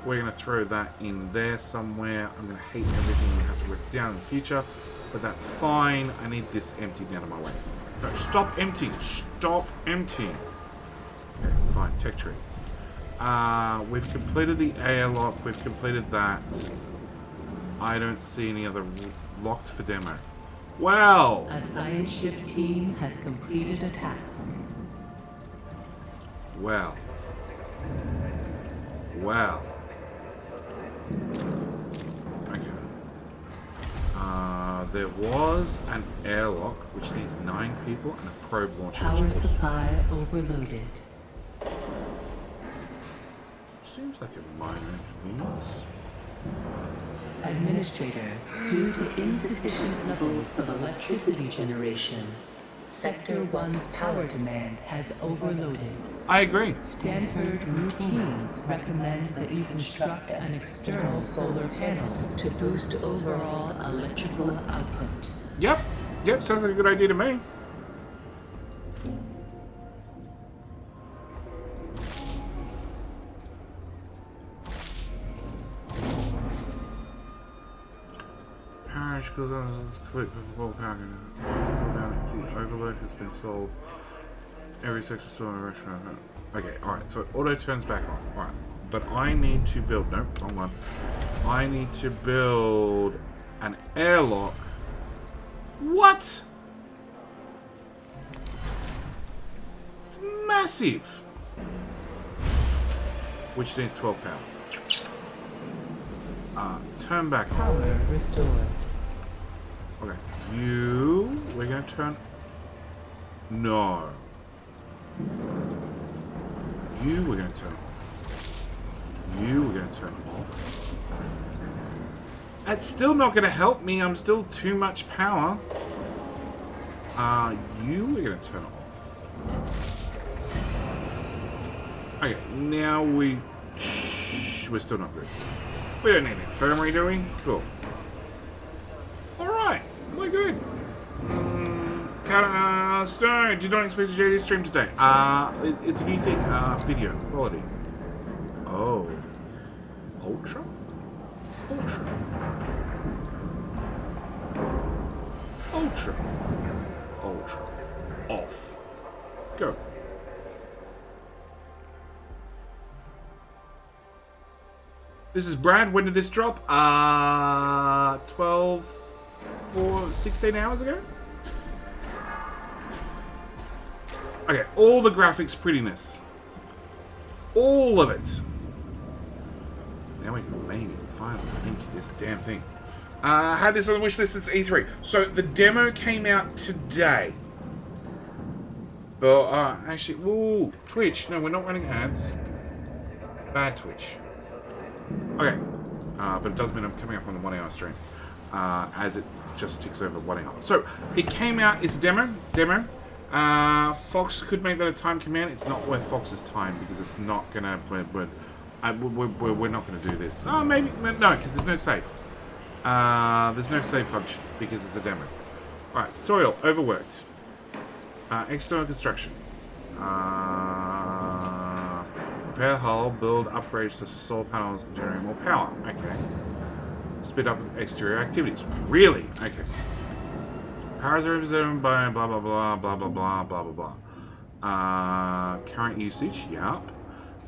We're going to throw that in there somewhere. I'm going to hate everything we have to rip down in the future. But that's fine. I need this emptied out of my way. No, stop emptying. Stop emptying. Okay, fine. Tech tree. We've completed the airlock. We've completed that. I don't see any other locked for demo. Well! A science ship team has completed a task. Well. Okay. There was an airlock which needs 9 people and a probe launcher. Power supply overloaded. Seems like a minor inconvenience. Administrator, due to insufficient levels of electricity generation, Sector 1's power demand has overloaded. I agree. Stanford routines recommend that you construct an external solar panel to boost overall electrical output. Yep, sounds like a good idea to me. Parish goes on as quick before power. If the overload has been solved, every section store in a restaurant. Okay, alright, so it auto turns back on. Alright. But I need to build... Nope, wrong one. I need to build an airlock. What? It's massive. Which needs 12 power. Turn back on. Power restored. Okay. You... We're going to turn... No. You we're going to turn off. You we're going to turn off. That's still not going to help me. I'm still too much power. You we're going to turn off. Okay, now we're still not good. We don't need an infirmary, do we? Cool. Alright, we're good. Snow, did not expect a JD stream today. It's a new thing. Video quality. Oh. Ultra? Ultra. Ultra. Ultra. Off. Go. This is Brad. When did this drop? 16 hours ago? Okay, all the graphics prettiness. All of it. Now we can maybe finally empty this damn thing. Had this on the wish list since E3. So the demo came out today. Well, actually, ooh, Twitch. No, we're not running ads. Bad Twitch. Okay. But it does mean I'm coming up on the 1 hour stream. As it just ticks over 1 hour. So, it came out, it's a demo. Fox could make that a time command. It's not worth Fox's time because it's not gonna. We're not gonna do this. Oh, maybe no, because there's no save. There's no save function because it's a demo. All right, tutorial overworked. External construction. Repair hull, build upgrades to solar panels and generate more power. Okay. Speed up exterior activities. Really? Okay. Powers are represented by blah blah blah blah blah blah blah blah blah. Current usage, yup.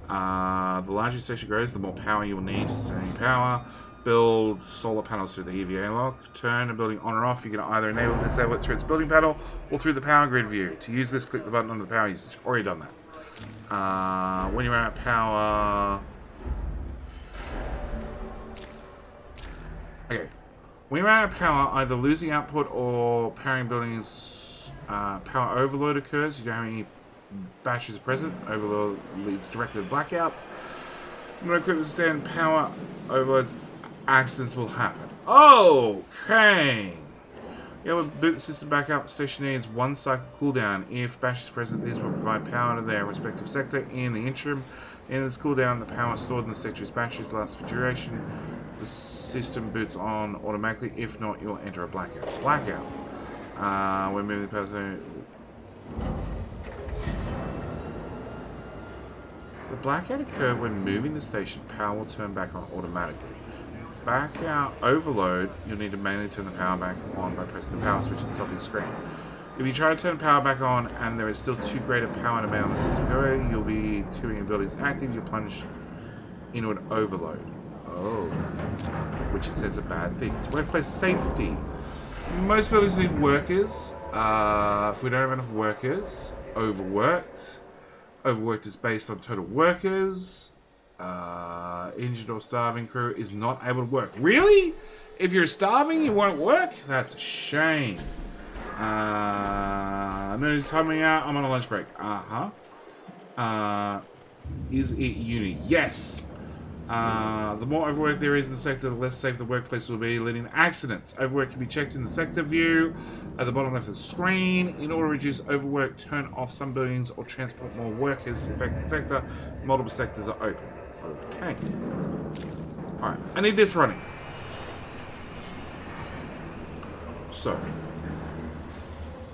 The larger your station grows, the more power you will need. Sustaining power. Build solar panels through the EVA lock. Turn a building on or off. You can either enable and disable it through its building panel or through the power grid view. To use this, click the button on the power usage. Already done that. When you run out of power... Okay. When you run out of power, either losing output or powering buildings, power overload occurs. You don't have any batteries present. Overload leads directly to blackouts. No equipment to stand power overloads. Accidents will happen. Okay. You will boot the system back up. Station needs 1 cycle cooldown. If batteries present, these will provide power to their respective sector. In the interim, in this cooldown, the power stored in the sector's batteries lasts for duration. The system boots on automatically. If not, you'll enter a blackout. Blackout. When moving the power zone. The blackout occurs when moving the station. Power will turn back on automatically. Back out overload, you'll need to manually turn the power back on by pressing the power switch at the top of your screen. If you try to turn the power back on and there is still too great a power demand on the system going, you'll be tuning your buildings active, you'll plunge into an overload. Oh. Which it says are bad things. Workplace safety. Most buildings need workers. If we don't have enough workers, overworked. Overworked is based on total workers. Injured or starving crew is not able to work. Really? If you're starving, you won't work? That's a shame. No timing out. I'm on a lunch break. Is it uni? Yes. The more overwork there is in the sector, the less safe the workplace will be, leading to accidents. Overwork can be checked in the sector view at the bottom left of the screen. In order to reduce overwork, turn off some buildings or transport more workers to affected sector. Multiple sectors are open. Okay. Alright, I need this running. So,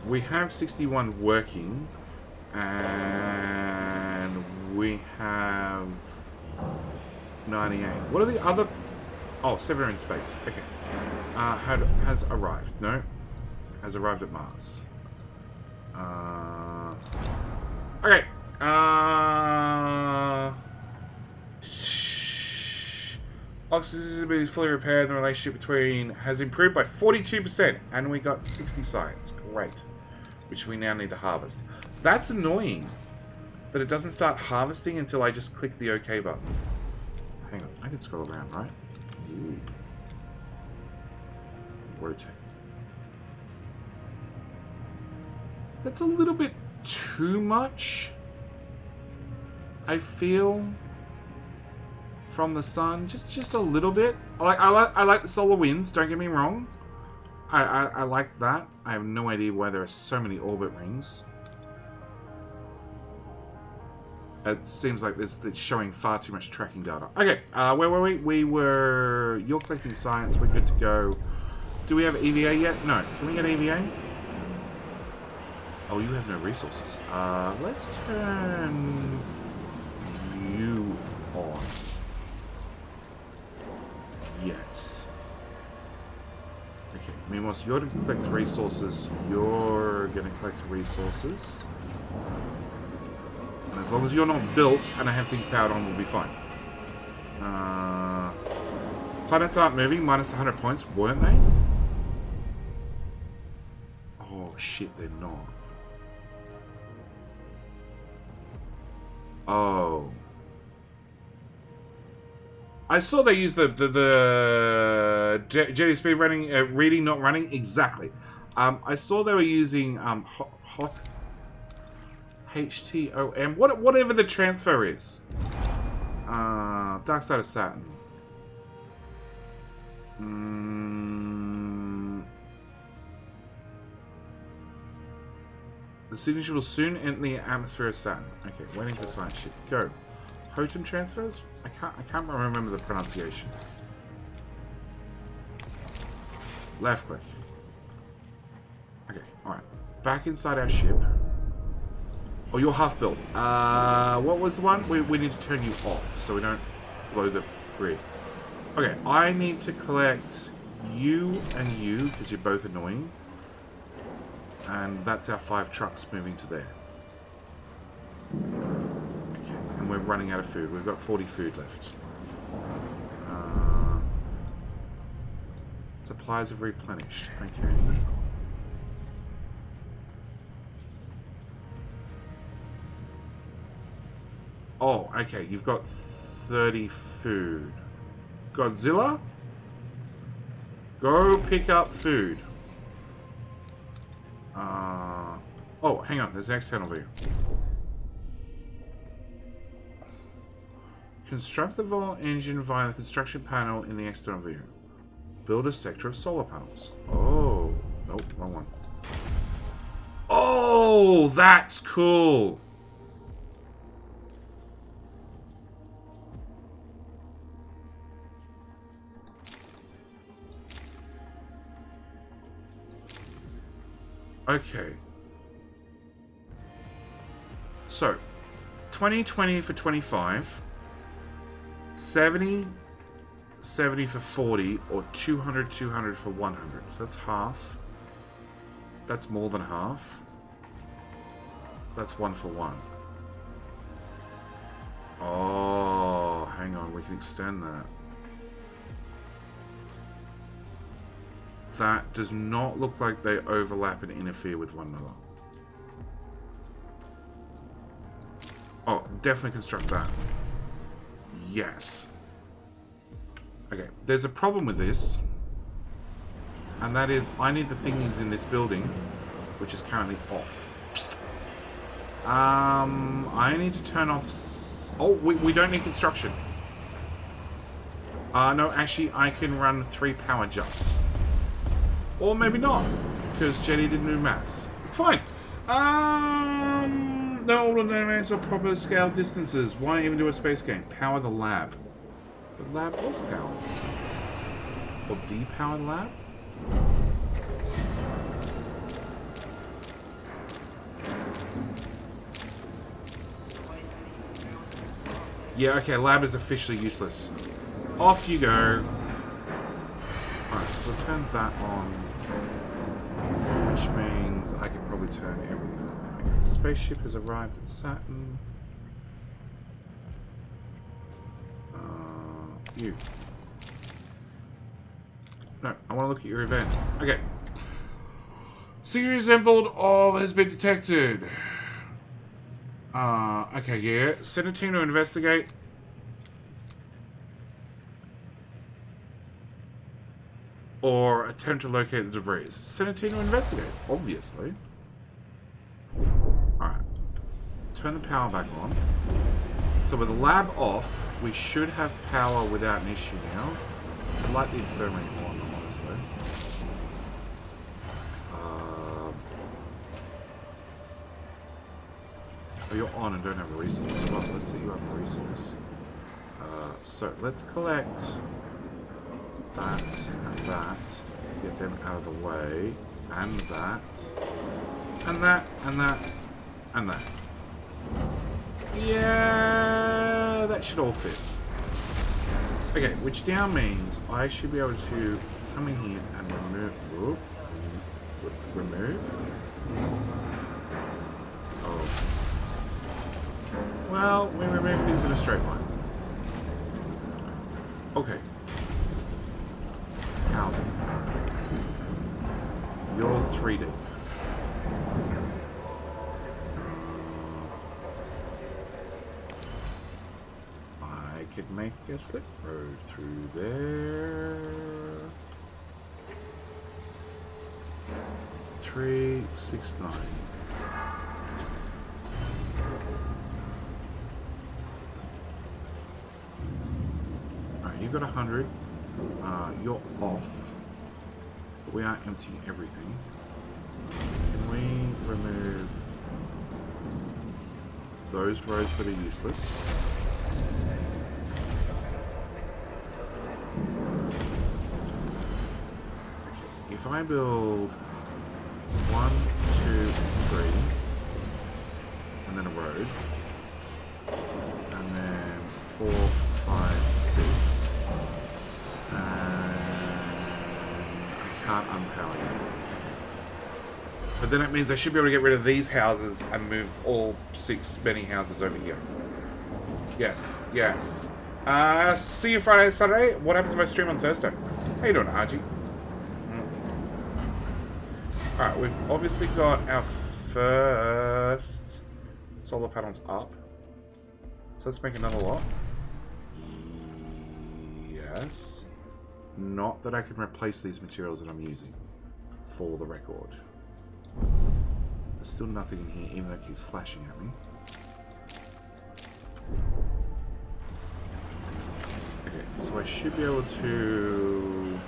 we have 61 working, and we have 98. What are the other... Oh, 7 are in space. Okay. Has arrived. No. Has arrived at Mars. Okay. Oxygen is fully repaired. The relationship between has improved by 42%, and we got 60 science. Great. Which we now need to harvest. That's annoying. That it doesn't start harvesting until I just click the OK button. Hang on, I can scroll around, right? Ooh. Rotate. That's a little bit too much, I feel, from the sun. Just a little bit. I like the solar winds, don't get me wrong. I like that. I have no idea why there are so many orbit rings. It seems like it's showing far too much tracking data. Okay, where were we? You're collecting science. We're good to go. Do we have EVA yet? No. Can we get EVA? Oh, you have no resources. Let's turn you on. Yes. Okay, meanwhile, so you're going to collect resources. You're going to collect resources. And as long as you're not built and I have things powered on, we'll be fine. Planets aren't moving, minus 100 points, weren't they? Oh shit, they're not. Oh. I saw they used the Jetty speed running, reading, not running. Exactly. I saw they were using hot HTOM, whatever the transfer is. Dark side of Saturn. The signature will soon enter the atmosphere of Saturn. Okay, waiting for science ship. Go. Hotum transfers? I can't remember the pronunciation. Left click. Okay, alright. Back inside our ship. Oh, you're half built. What was the one? We need to turn you off so we don't blow the grid. Okay, I need to collect you and you because you're both annoying. And that's our 5 trucks moving to there. Okay, and we're running out of food. We've got 40 food left. Supplies have replenished. Okay. Oh, okay. You've got 30 food. Godzilla? Go pick up food. Oh, hang on. There's an external view. Construct the Vol engine via the construction panel in the external view. Build a sector of solar panels. Oh. Nope, wrong one. Oh, that's cool. Okay. So, 20 for 25, 70 for 40, or 200 for 100. So that's half. That's more than half. That's 1 for 1. Oh, hang on, we can extend that. That does not look like they overlap and interfere with one another. Oh, definitely construct that. Yes. Okay, there's a problem with this. And that is, I need the thingies in this building, which is currently off. I need to turn off... Oh, we don't need construction. No, actually, I can run 3 power just. Or maybe not, because Jenny didn't do maths. It's fine. No ordinary or proper scale distances. Why even do a space game? Power the lab. The lab was powered. Or depower the lab? Yeah, okay, lab is officially useless. Off you go. Alright, so we'll turn that on. Which means I can probably turn everything on. Okay, the spaceship has arrived at Saturn. You. No, I want to look at your event. Okay. Security sampled all has been detected. Okay, yeah. Send a team to investigate. Or attempt to locate the debris. Send a team to investigate, obviously. Alright. Turn the power back on. So with the lab off, we should have power without an issue now. I'd like the infirmary on, honestly. Oh, you're on and don't have a resource. Well, let's see you have a resource. So let's collect that and that. Get them out of the way. And that. And that. And that. And that. Yeah, that should all fit. Okay, which now means I should be able to come in here and remove. Whoop, remove. Oh. Well, we remove things in a straight line. Okay. Housing. You're all 3D. I could make a slip road through there. 3, 6, 9. Alright, you got 100. You're off. But we aren't emptying everything. Can we remove those roads that are useless? Okay, if I build 1, 2, 3, and then a road, and then 4, 5, 6, and I can't unpower you. But then it means I should be able to get rid of these houses and move all 6 many houses over here. Yes, yes. See you Friday, Saturday. What happens if I stream on Thursday? How you doing, Archie? Alright, we've obviously got our first solar panels up. So let's make another lot. Yes. Not that I can replace these materials that I'm using, for the record. There's still nothing in here, even though it keeps flashing at me. Okay, so I should be able to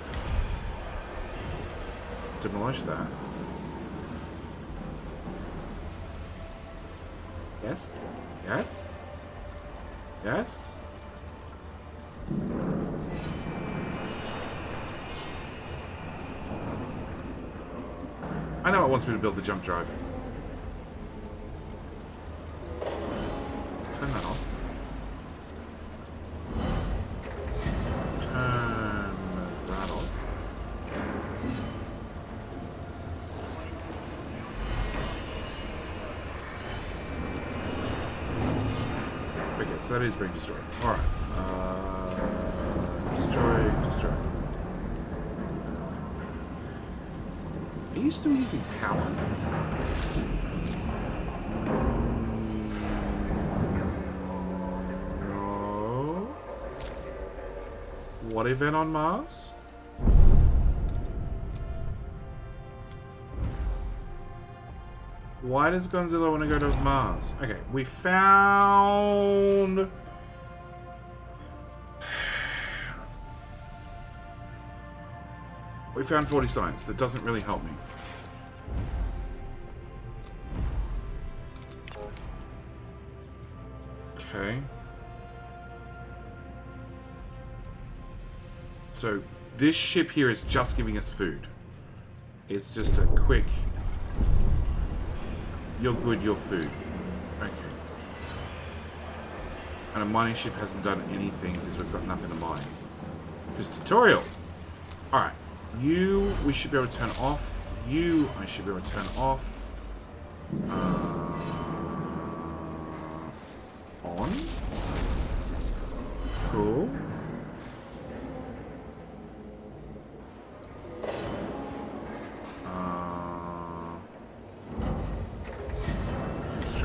demolish that. Yes? Yes? Yes? I know it wants me to build the jump drive. Turn that off. Turn that off. Okay, so that is being destroyed. Alright. Destroy. Are you still using power? No. What event on Mars? Why does Godzilla want to go to Mars? Okay, we found... We found 40 science. That doesn't really help me. Okay. So, this ship here is just giving us food. It's just a quick... You're good, you're food. Okay. And a mining ship hasn't done anything because we've got nothing to mine. Because tutorial! Alright. You, we should be able to turn off. You, I should be able to turn off. On. Cool.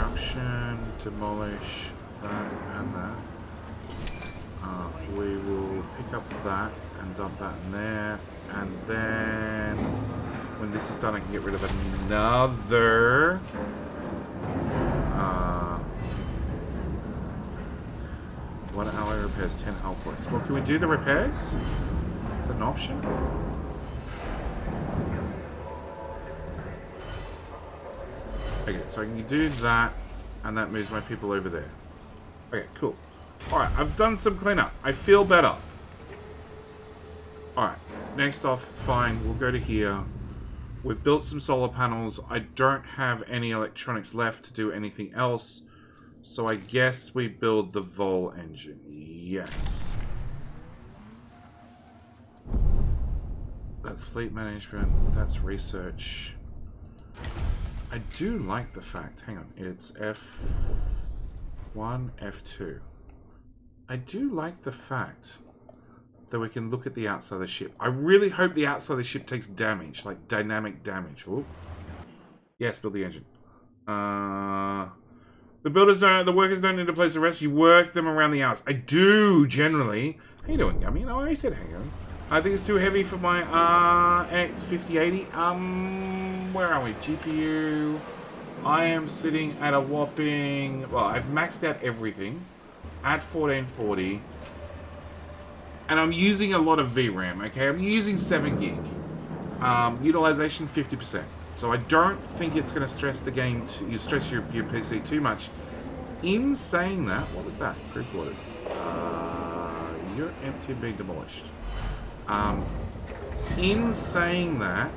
construction, demolish that and that. We will pick up that and dump that in there, and then when this is done I can get rid of another 1 ally repairs 10 health points. Well, can we do the repairs? Is that an option? Okay, so I can do that, and that moves my people over there. Okay, cool. Alright, I've done some cleanup. I feel better. Alright, next off, fine, we'll go to here. We've built some solar panels. I don't have any electronics left to do anything else. So I guess we build the Vol engine. Yes. That's fleet management. That's research. I do like the fact, hang on, it's F1, F2. I do like the fact that we can look at the outside of the ship. I really hope the outside of the ship takes damage, like dynamic damage. Ooh. Yes, build the engine. The workers don't need a place to rest. You work them around the hours. I do, generally. How you doing, Gummy? No, I already said hang on. I think it's too heavy for my X5080. Where are we? GPU. I am sitting at a whopping... Well, I've maxed out everything at 1440. And I'm using a lot of VRAM, okay? I'm using 7 gig. Utilization 50%. So I don't think it's going to stress the game, stress your PC too much. In saying that, what was that? Crew quarters. You're empty and being demolished. In saying that,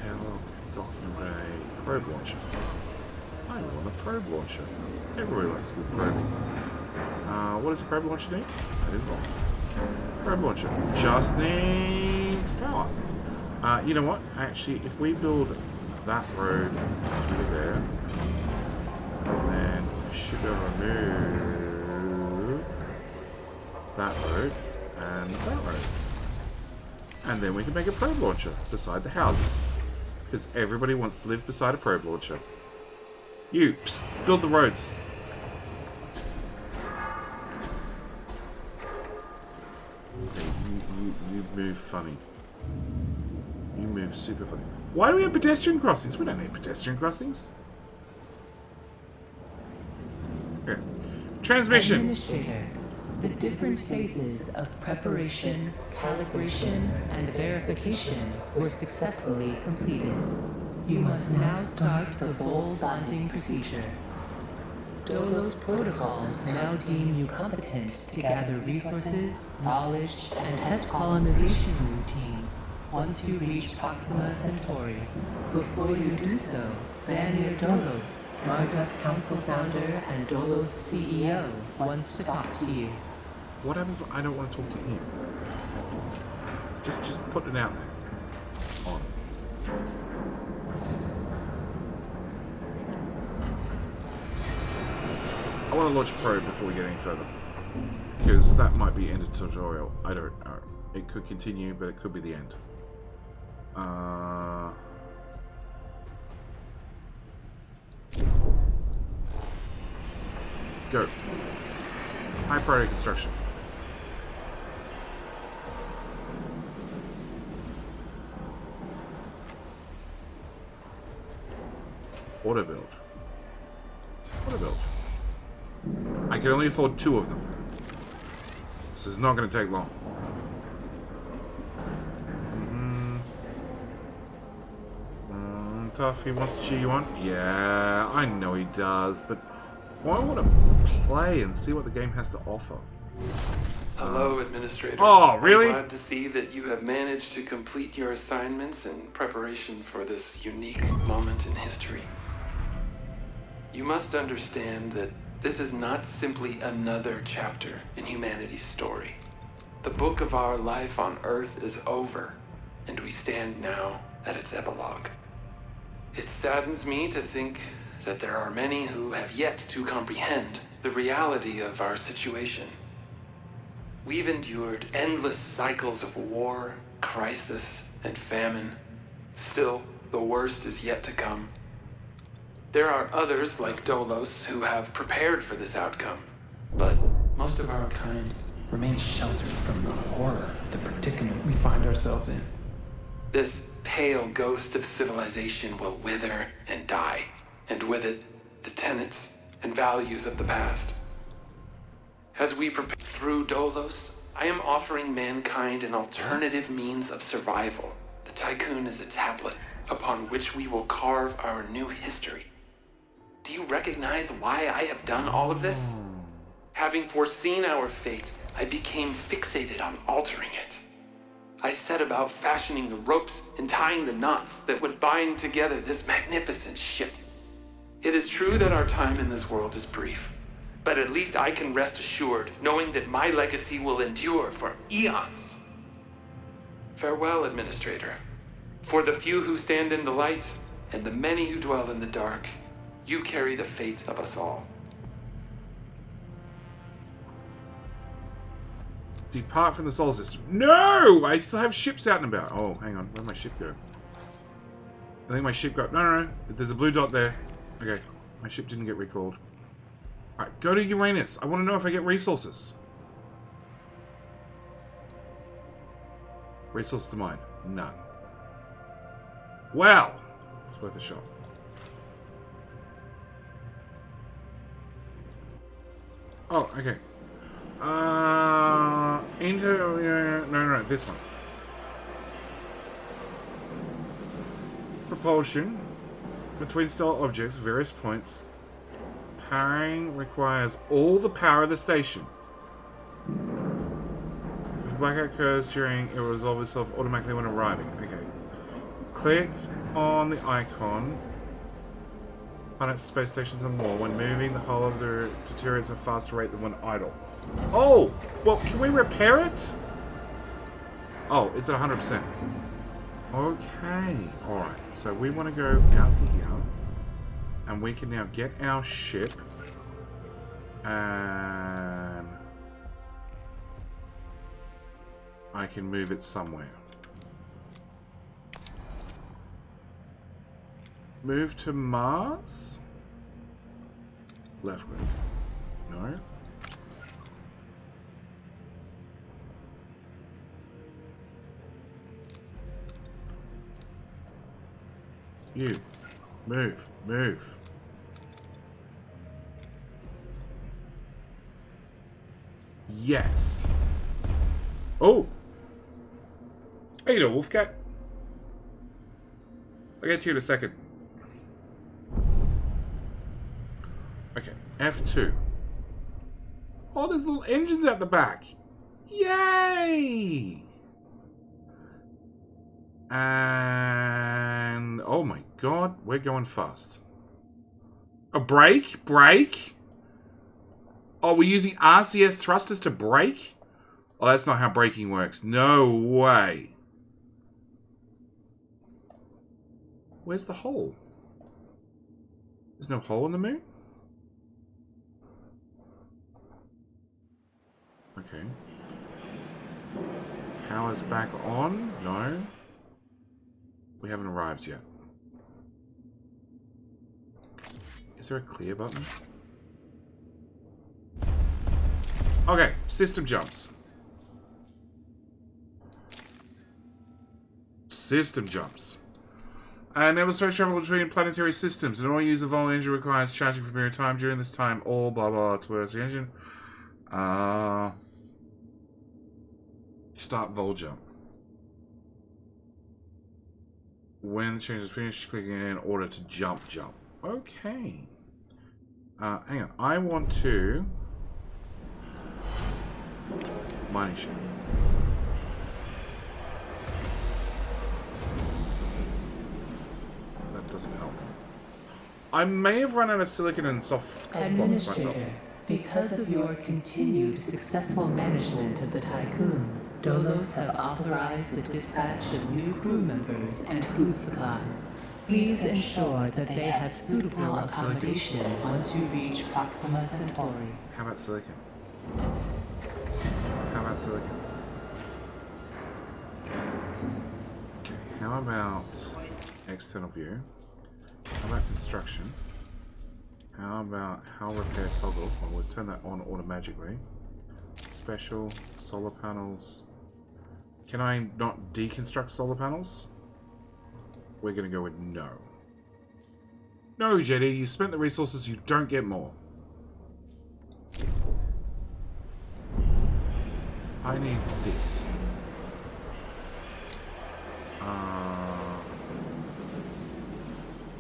hello, document bay, probe launcher. I want a probe launcher. Everybody likes good probing. What does a probe launcher need? That is wrong. Probe launcher just needs power. You know what? Actually, if we build that road through there, and then I should be able to move that road and that road. And then we can make a probe launcher beside the houses. Because everybody wants to live beside a probe launcher. You, psst, build the roads. Okay, you move funny. You move super funny. Why do we have pedestrian crossings? We don't need pedestrian crossings. Okay. Transmission. Administrator, the different phases of preparation, calibration, and verification were successfully completed. You must now start the Vol bonding procedure. Dolos protocols now deem you competent to gather resources, knowledge, and test colonization routines once you reach Proxima Centauri. Before you do so, Vanir Dolos, Marduk Council founder and Dolos CEO, wants to talk to you. What happens when I don't want to talk to him? Just put it out there. On. I want to launch a probe before we get any further. Because that might be end of tutorial. I don't know. It could continue, but it could be the end. Go. High priority construction. Auto build. Auto build. I can only afford 2 of them. So it's not going to take long. Tough, he wants to cheer you on? Yeah, I know he does, but I want to play and see what the game has to offer. Hello, Administrator. Oh, really? I'm glad to see that you have managed to complete your assignments in preparation for this unique moment in history. You must understand that this is not simply another chapter in humanity's story. The book of our life on Earth is over, and we stand now at its epilogue. It saddens me to think that there are many who have yet to comprehend the reality of our situation. We've endured endless cycles of war, crisis, and famine. Still, the worst is yet to come. There are others like Dolos who have prepared for this outcome, but most of our kind remain sheltered from the horror of the predicament we find ourselves in. This pale ghost of civilization will wither and die, and with it, the tenets and values of the past. As we prepare through Dolos, I am offering mankind an alternative means of survival. The Tycoon is a tablet upon which we will carve our new history. Do you recognize why I have done all of this? Having foreseen our fate, I became fixated on altering it. I set about fashioning the ropes and tying the knots that would bind together this magnificent ship. It is true that our time in this world is brief, but at least I can rest assured knowing that my legacy will endure for eons. Farewell, Administrator. For the few who stand in the light, and the many who dwell in the dark, you carry the fate of us all. Depart from the solar system. No! I still have ships out and about. Oh, hang on. Where'd my ship go? I think my ship got... No. There's a blue dot there. Okay. My ship didn't get recalled. Alright, go to Uranus. I want to know if I get resources. Resources to mine. None. Well. It's worth a shot. Oh, okay. No, this one. Propulsion. Between stellar objects, various points. Powering requires all the power of the station. If a blackout occurs during, it will resolve itself automatically when arriving. Okay. Click on the icon. Planets, space stations, and more. When moving, the hull of the deteriorates at a faster rate than when idle. Oh! Well, can we repair it? Oh, it's at 100%. Okay. Alright, so we want to go out to here. And we can now get our ship. And I can move it somewhere. Move to Mars? Left click. No. You. Move. Yes. Oh! Hey, you know, Wolfcat. I'll get to you in a second. Okay, F2. Oh, there's little engines at the back. Yay! And... oh my god, we're going fast. A brake? Brake? Oh, we're using RCS thrusters to brake? Oh, that's not how braking works. No way. Where's the hole? There's no hole in the moon? Okay. Power's back on? No. We haven't arrived yet. Is there a clear button? Okay, system jumps. System jumps. Never space travel between planetary systems. In order to use the vol engine requires charging for a period of time. During this time, all blah blah towards the engine. Start vol jump. When the change is finished, clicking in order to jump. Okay. Hang on. I want to... mining ship. That doesn't help. I may have run out of silicon and soft blocks myself. Because of your continued successful management of the Tycoon, Dolos have authorized the dispatch of new crew members and food supplies. Please ensure that they have suitable accommodation once you reach Proxima Centauri. How about silicon? How about silicon? Okay, how about external view? How about construction? How about how repair toggle? Well, we'll turn that on automatically. Special solar panels. Can I not deconstruct solar panels? We're gonna go with no. No, JD, you spent the resources, you don't get more. I need this.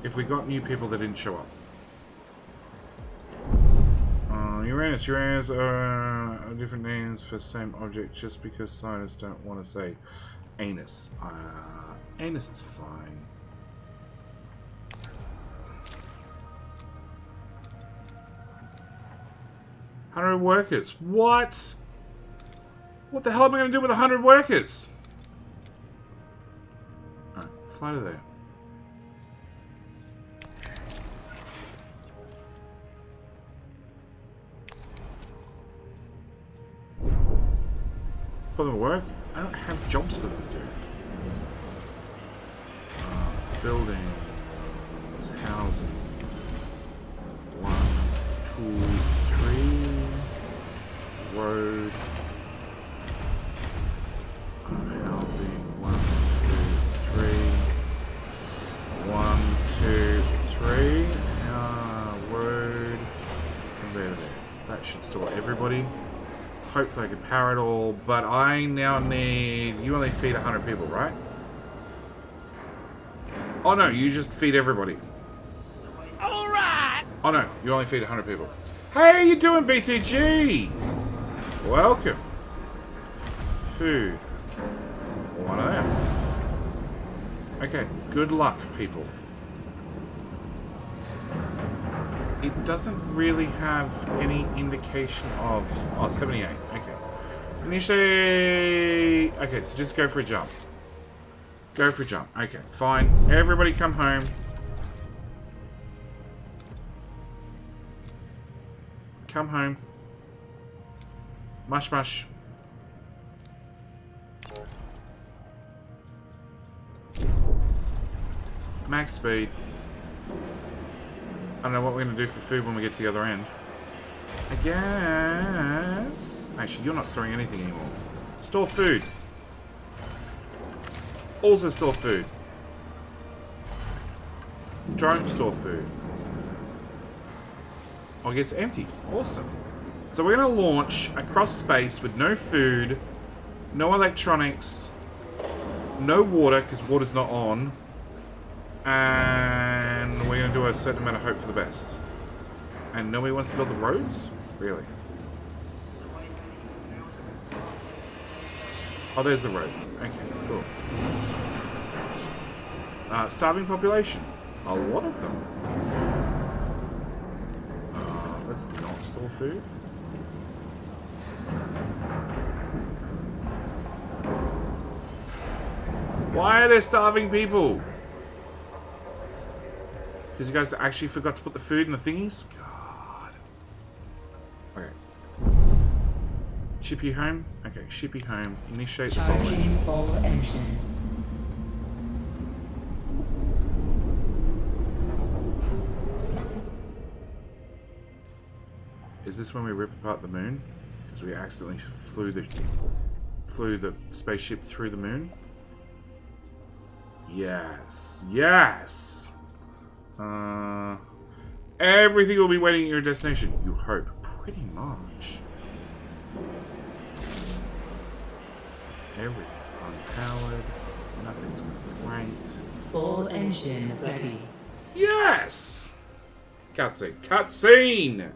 If we got new people that didn't show up. Uranus are different names for same object just because scientists don't want to say anus. Anus is fine. $100 workers. What? What the hell am I going to do with 100 workers? Alright, fly to there. For them to work? I don't have jobs for them to do. Buildings, housing. 1, 2, 3. Road. Housing. 1, 2, 3. 1, 2, 3. Road. Conveyor there. That should store everybody. Hopefully I can power it all, but I now need... You only feed 100 people, right? Oh no, you just feed everybody. Alright! Oh no, you only feed 100 people. Hey, how you doing, BTG? Welcome. Food. One of them. Okay, good luck, people. It doesn't really have any indication of... Oh, 78. Okay. Initially... Okay, so just go for a jump. Go for a jump. Okay, fine. Everybody come home. Come home. Mush mush. Max speed. I don't know what we're going to do for food when we get to the other end. I guess... Actually, you're not storing anything anymore. Store food. Also store food. Don't store food. Oh, it gets empty. Awesome. So we're going to launch across space with no food, no electronics, no water, because water's not on. And we're going to do a certain amount of hope for the best. And nobody wants to build the roads? Really? Oh, there's the roads. Okay, cool. Starving population. A lot of them. Let's not store food. Why are there starving people? Because you guys actually forgot to put the food in the thingies? God. Okay. Ship you home? Okay, ship you home. Initiate the Charging full engine. Is this when we rip apart the moon? Because we accidentally flew the spaceship through the moon? Yes. Yes! Everything will be waiting at your destination. You hope. Pretty much. Everything's unpowered. Nothing's great. Full engine ready. Yes! Cutscene. Cutscene!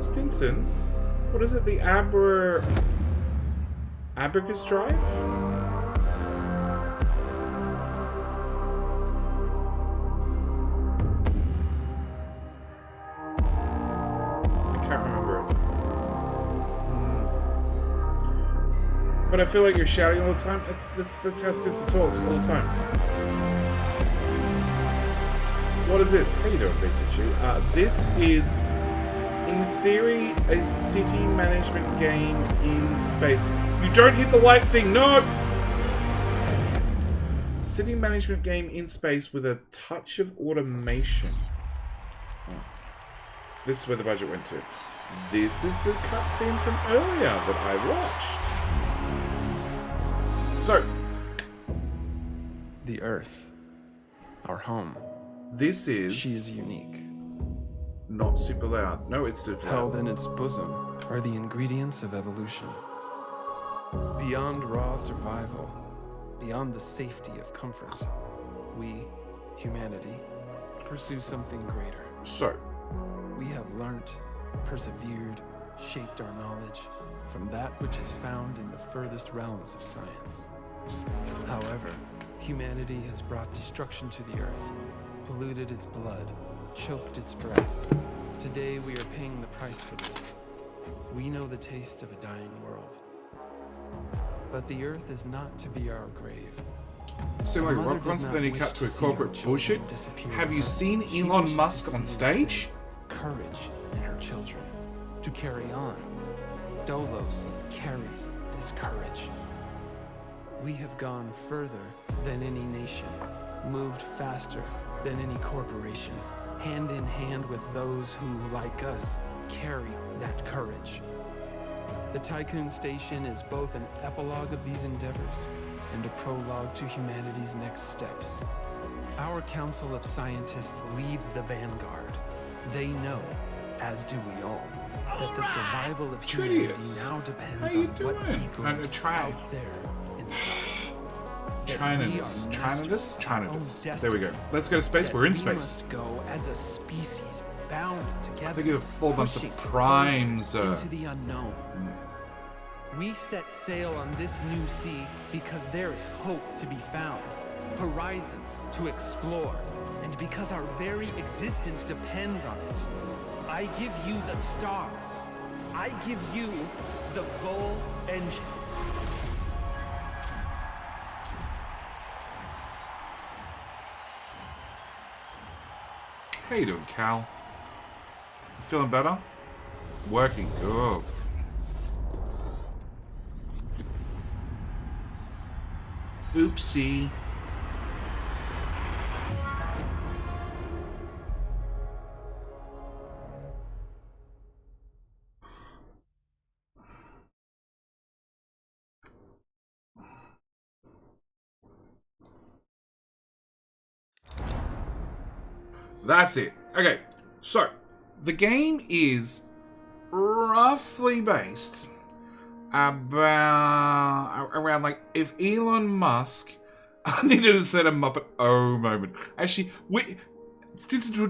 Stinson? What is it? The Abacus Drive? I can't remember it. But I feel like you're shouting all the time. That's how Stinson talks all the time. What is this? How you doing, BTG? This is In theory, a city management game in space. You don't hit the white thing, no! City management game in space with a touch of automation. Oh. This is where the budget went to. This is the cutscene from earlier that I watched. So, the Earth, our home. This is... She is unique. Not super loud. No, it's super loud. Held in its bosom are the ingredients of evolution. Beyond raw survival, beyond the safety of comfort, we, humanity, pursue something greater. So, we have learnt, persevered, shaped our knowledge from that which is found in the furthest realms of science. However, humanity has brought destruction to the Earth, polluted its blood, choked its breath. Today we are paying the price for this. We know the taste of a dying world. But the Earth is not to be our grave. So like Rock wants then he cut to a corporate bullshit. Have you seen Elon Musk on stage? Courage in her children to carry on. Dolos carries this courage. We have gone further than any nation, moved faster than any corporation, hand in hand with those who, like us, carry that courage. The Tycoon Station is both an epilogue of these endeavors and a prologue to humanity's next steps. Our Council of Scientists leads the vanguard. They know, as do we all, that the survival of humanity now depends on what we glimpse out there in the dark. There we go. Let's go to space. We're in space. We must go as a species bound together. I think of a full bunch of primes into the unknown. We set sail on this new sea because there is hope to be found, horizons to explore, and because our very existence depends on it. I give you the stars. I give you the Vol engine. How you doing, Cal? Feeling better? Working. Good. Oopsie. That's it. Okay, so the game is roughly based around like if Elon Musk I needed to set a Muppet oh moment. Actually,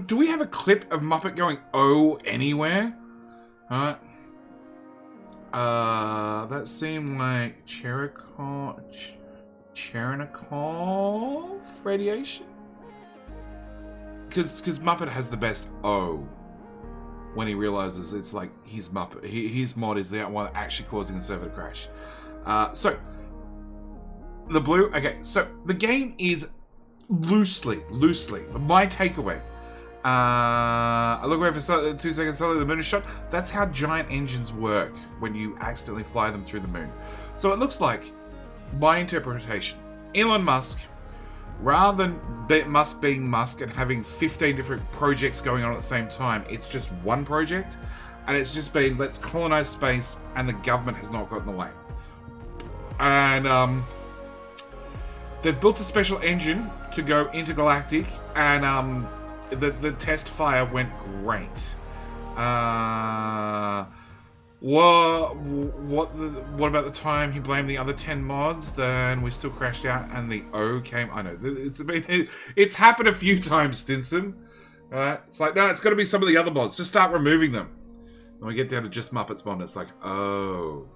do we have a clip of Muppet going oh anywhere? Alright. That seemed like Cherenkov radiation? Because Muppet has the best O when he realizes it's like his Muppet. His mod is the one actually causing the server to crash. So, the blue... Okay, so the game is loosely, my takeaway. I look away for 2 seconds, suddenly the moon is shot. That's how giant engines work when you accidentally fly them through the moon. So it looks like, my interpretation, Elon Musk... Rather than Musk being Musk and having 15 different projects going on at the same time, it's just one project, and it's just been, let's colonize space, and the government has not gotten in the way. And, they've built a special engine to go intergalactic, and, the test fire went great. What about the time he blamed the other 10 mods? Then we still crashed out and the O came. I know it's happened a few times, Stinson. It's like no, it's got to be some of the other mods. Just start removing them. And we get down to just Muppets mod. It's like oh,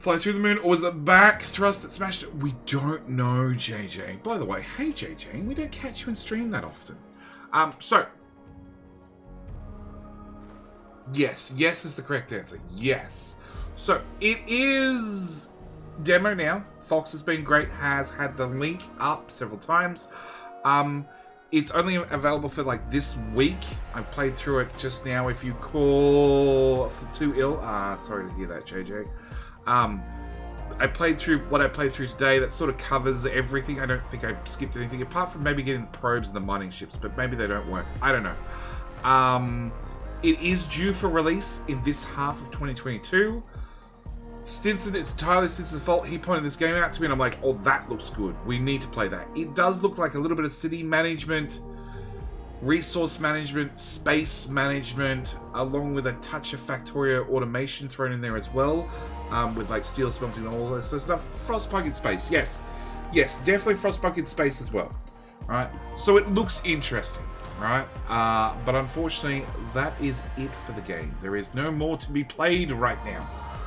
fly through the moon, or was it back thrust that smashed it? We don't know, JJ. By the way, hey JJ, we don't catch you in stream that often. So. Yes is the correct answer. Yes. So, it is demo now. Fox has been great, has had the link up several times. It's only available for like this week. I played through it just now. If you call too ill, sorry to hear that, JJ. I played through what I played through today. That sort of covers everything. I don't think I skipped anything apart from maybe getting the probes and the mining ships, but maybe they don't work. I don't know. It is due for release in this half of 2022. Stinson, it's entirely Stinson's fault. He pointed this game out to me and I'm like, oh, that looks good. We need to play that. It does look like a little bit of city management, resource management, space management, along with a touch of Factorio automation thrown in there as well, with like steel smelting and all this sort of stuff. Frostpunk in space, yes. Yes, definitely Frostpunk in space as well. Alright, so it looks interesting, right? But unfortunately, that is it for the game. There is no more to be played right now.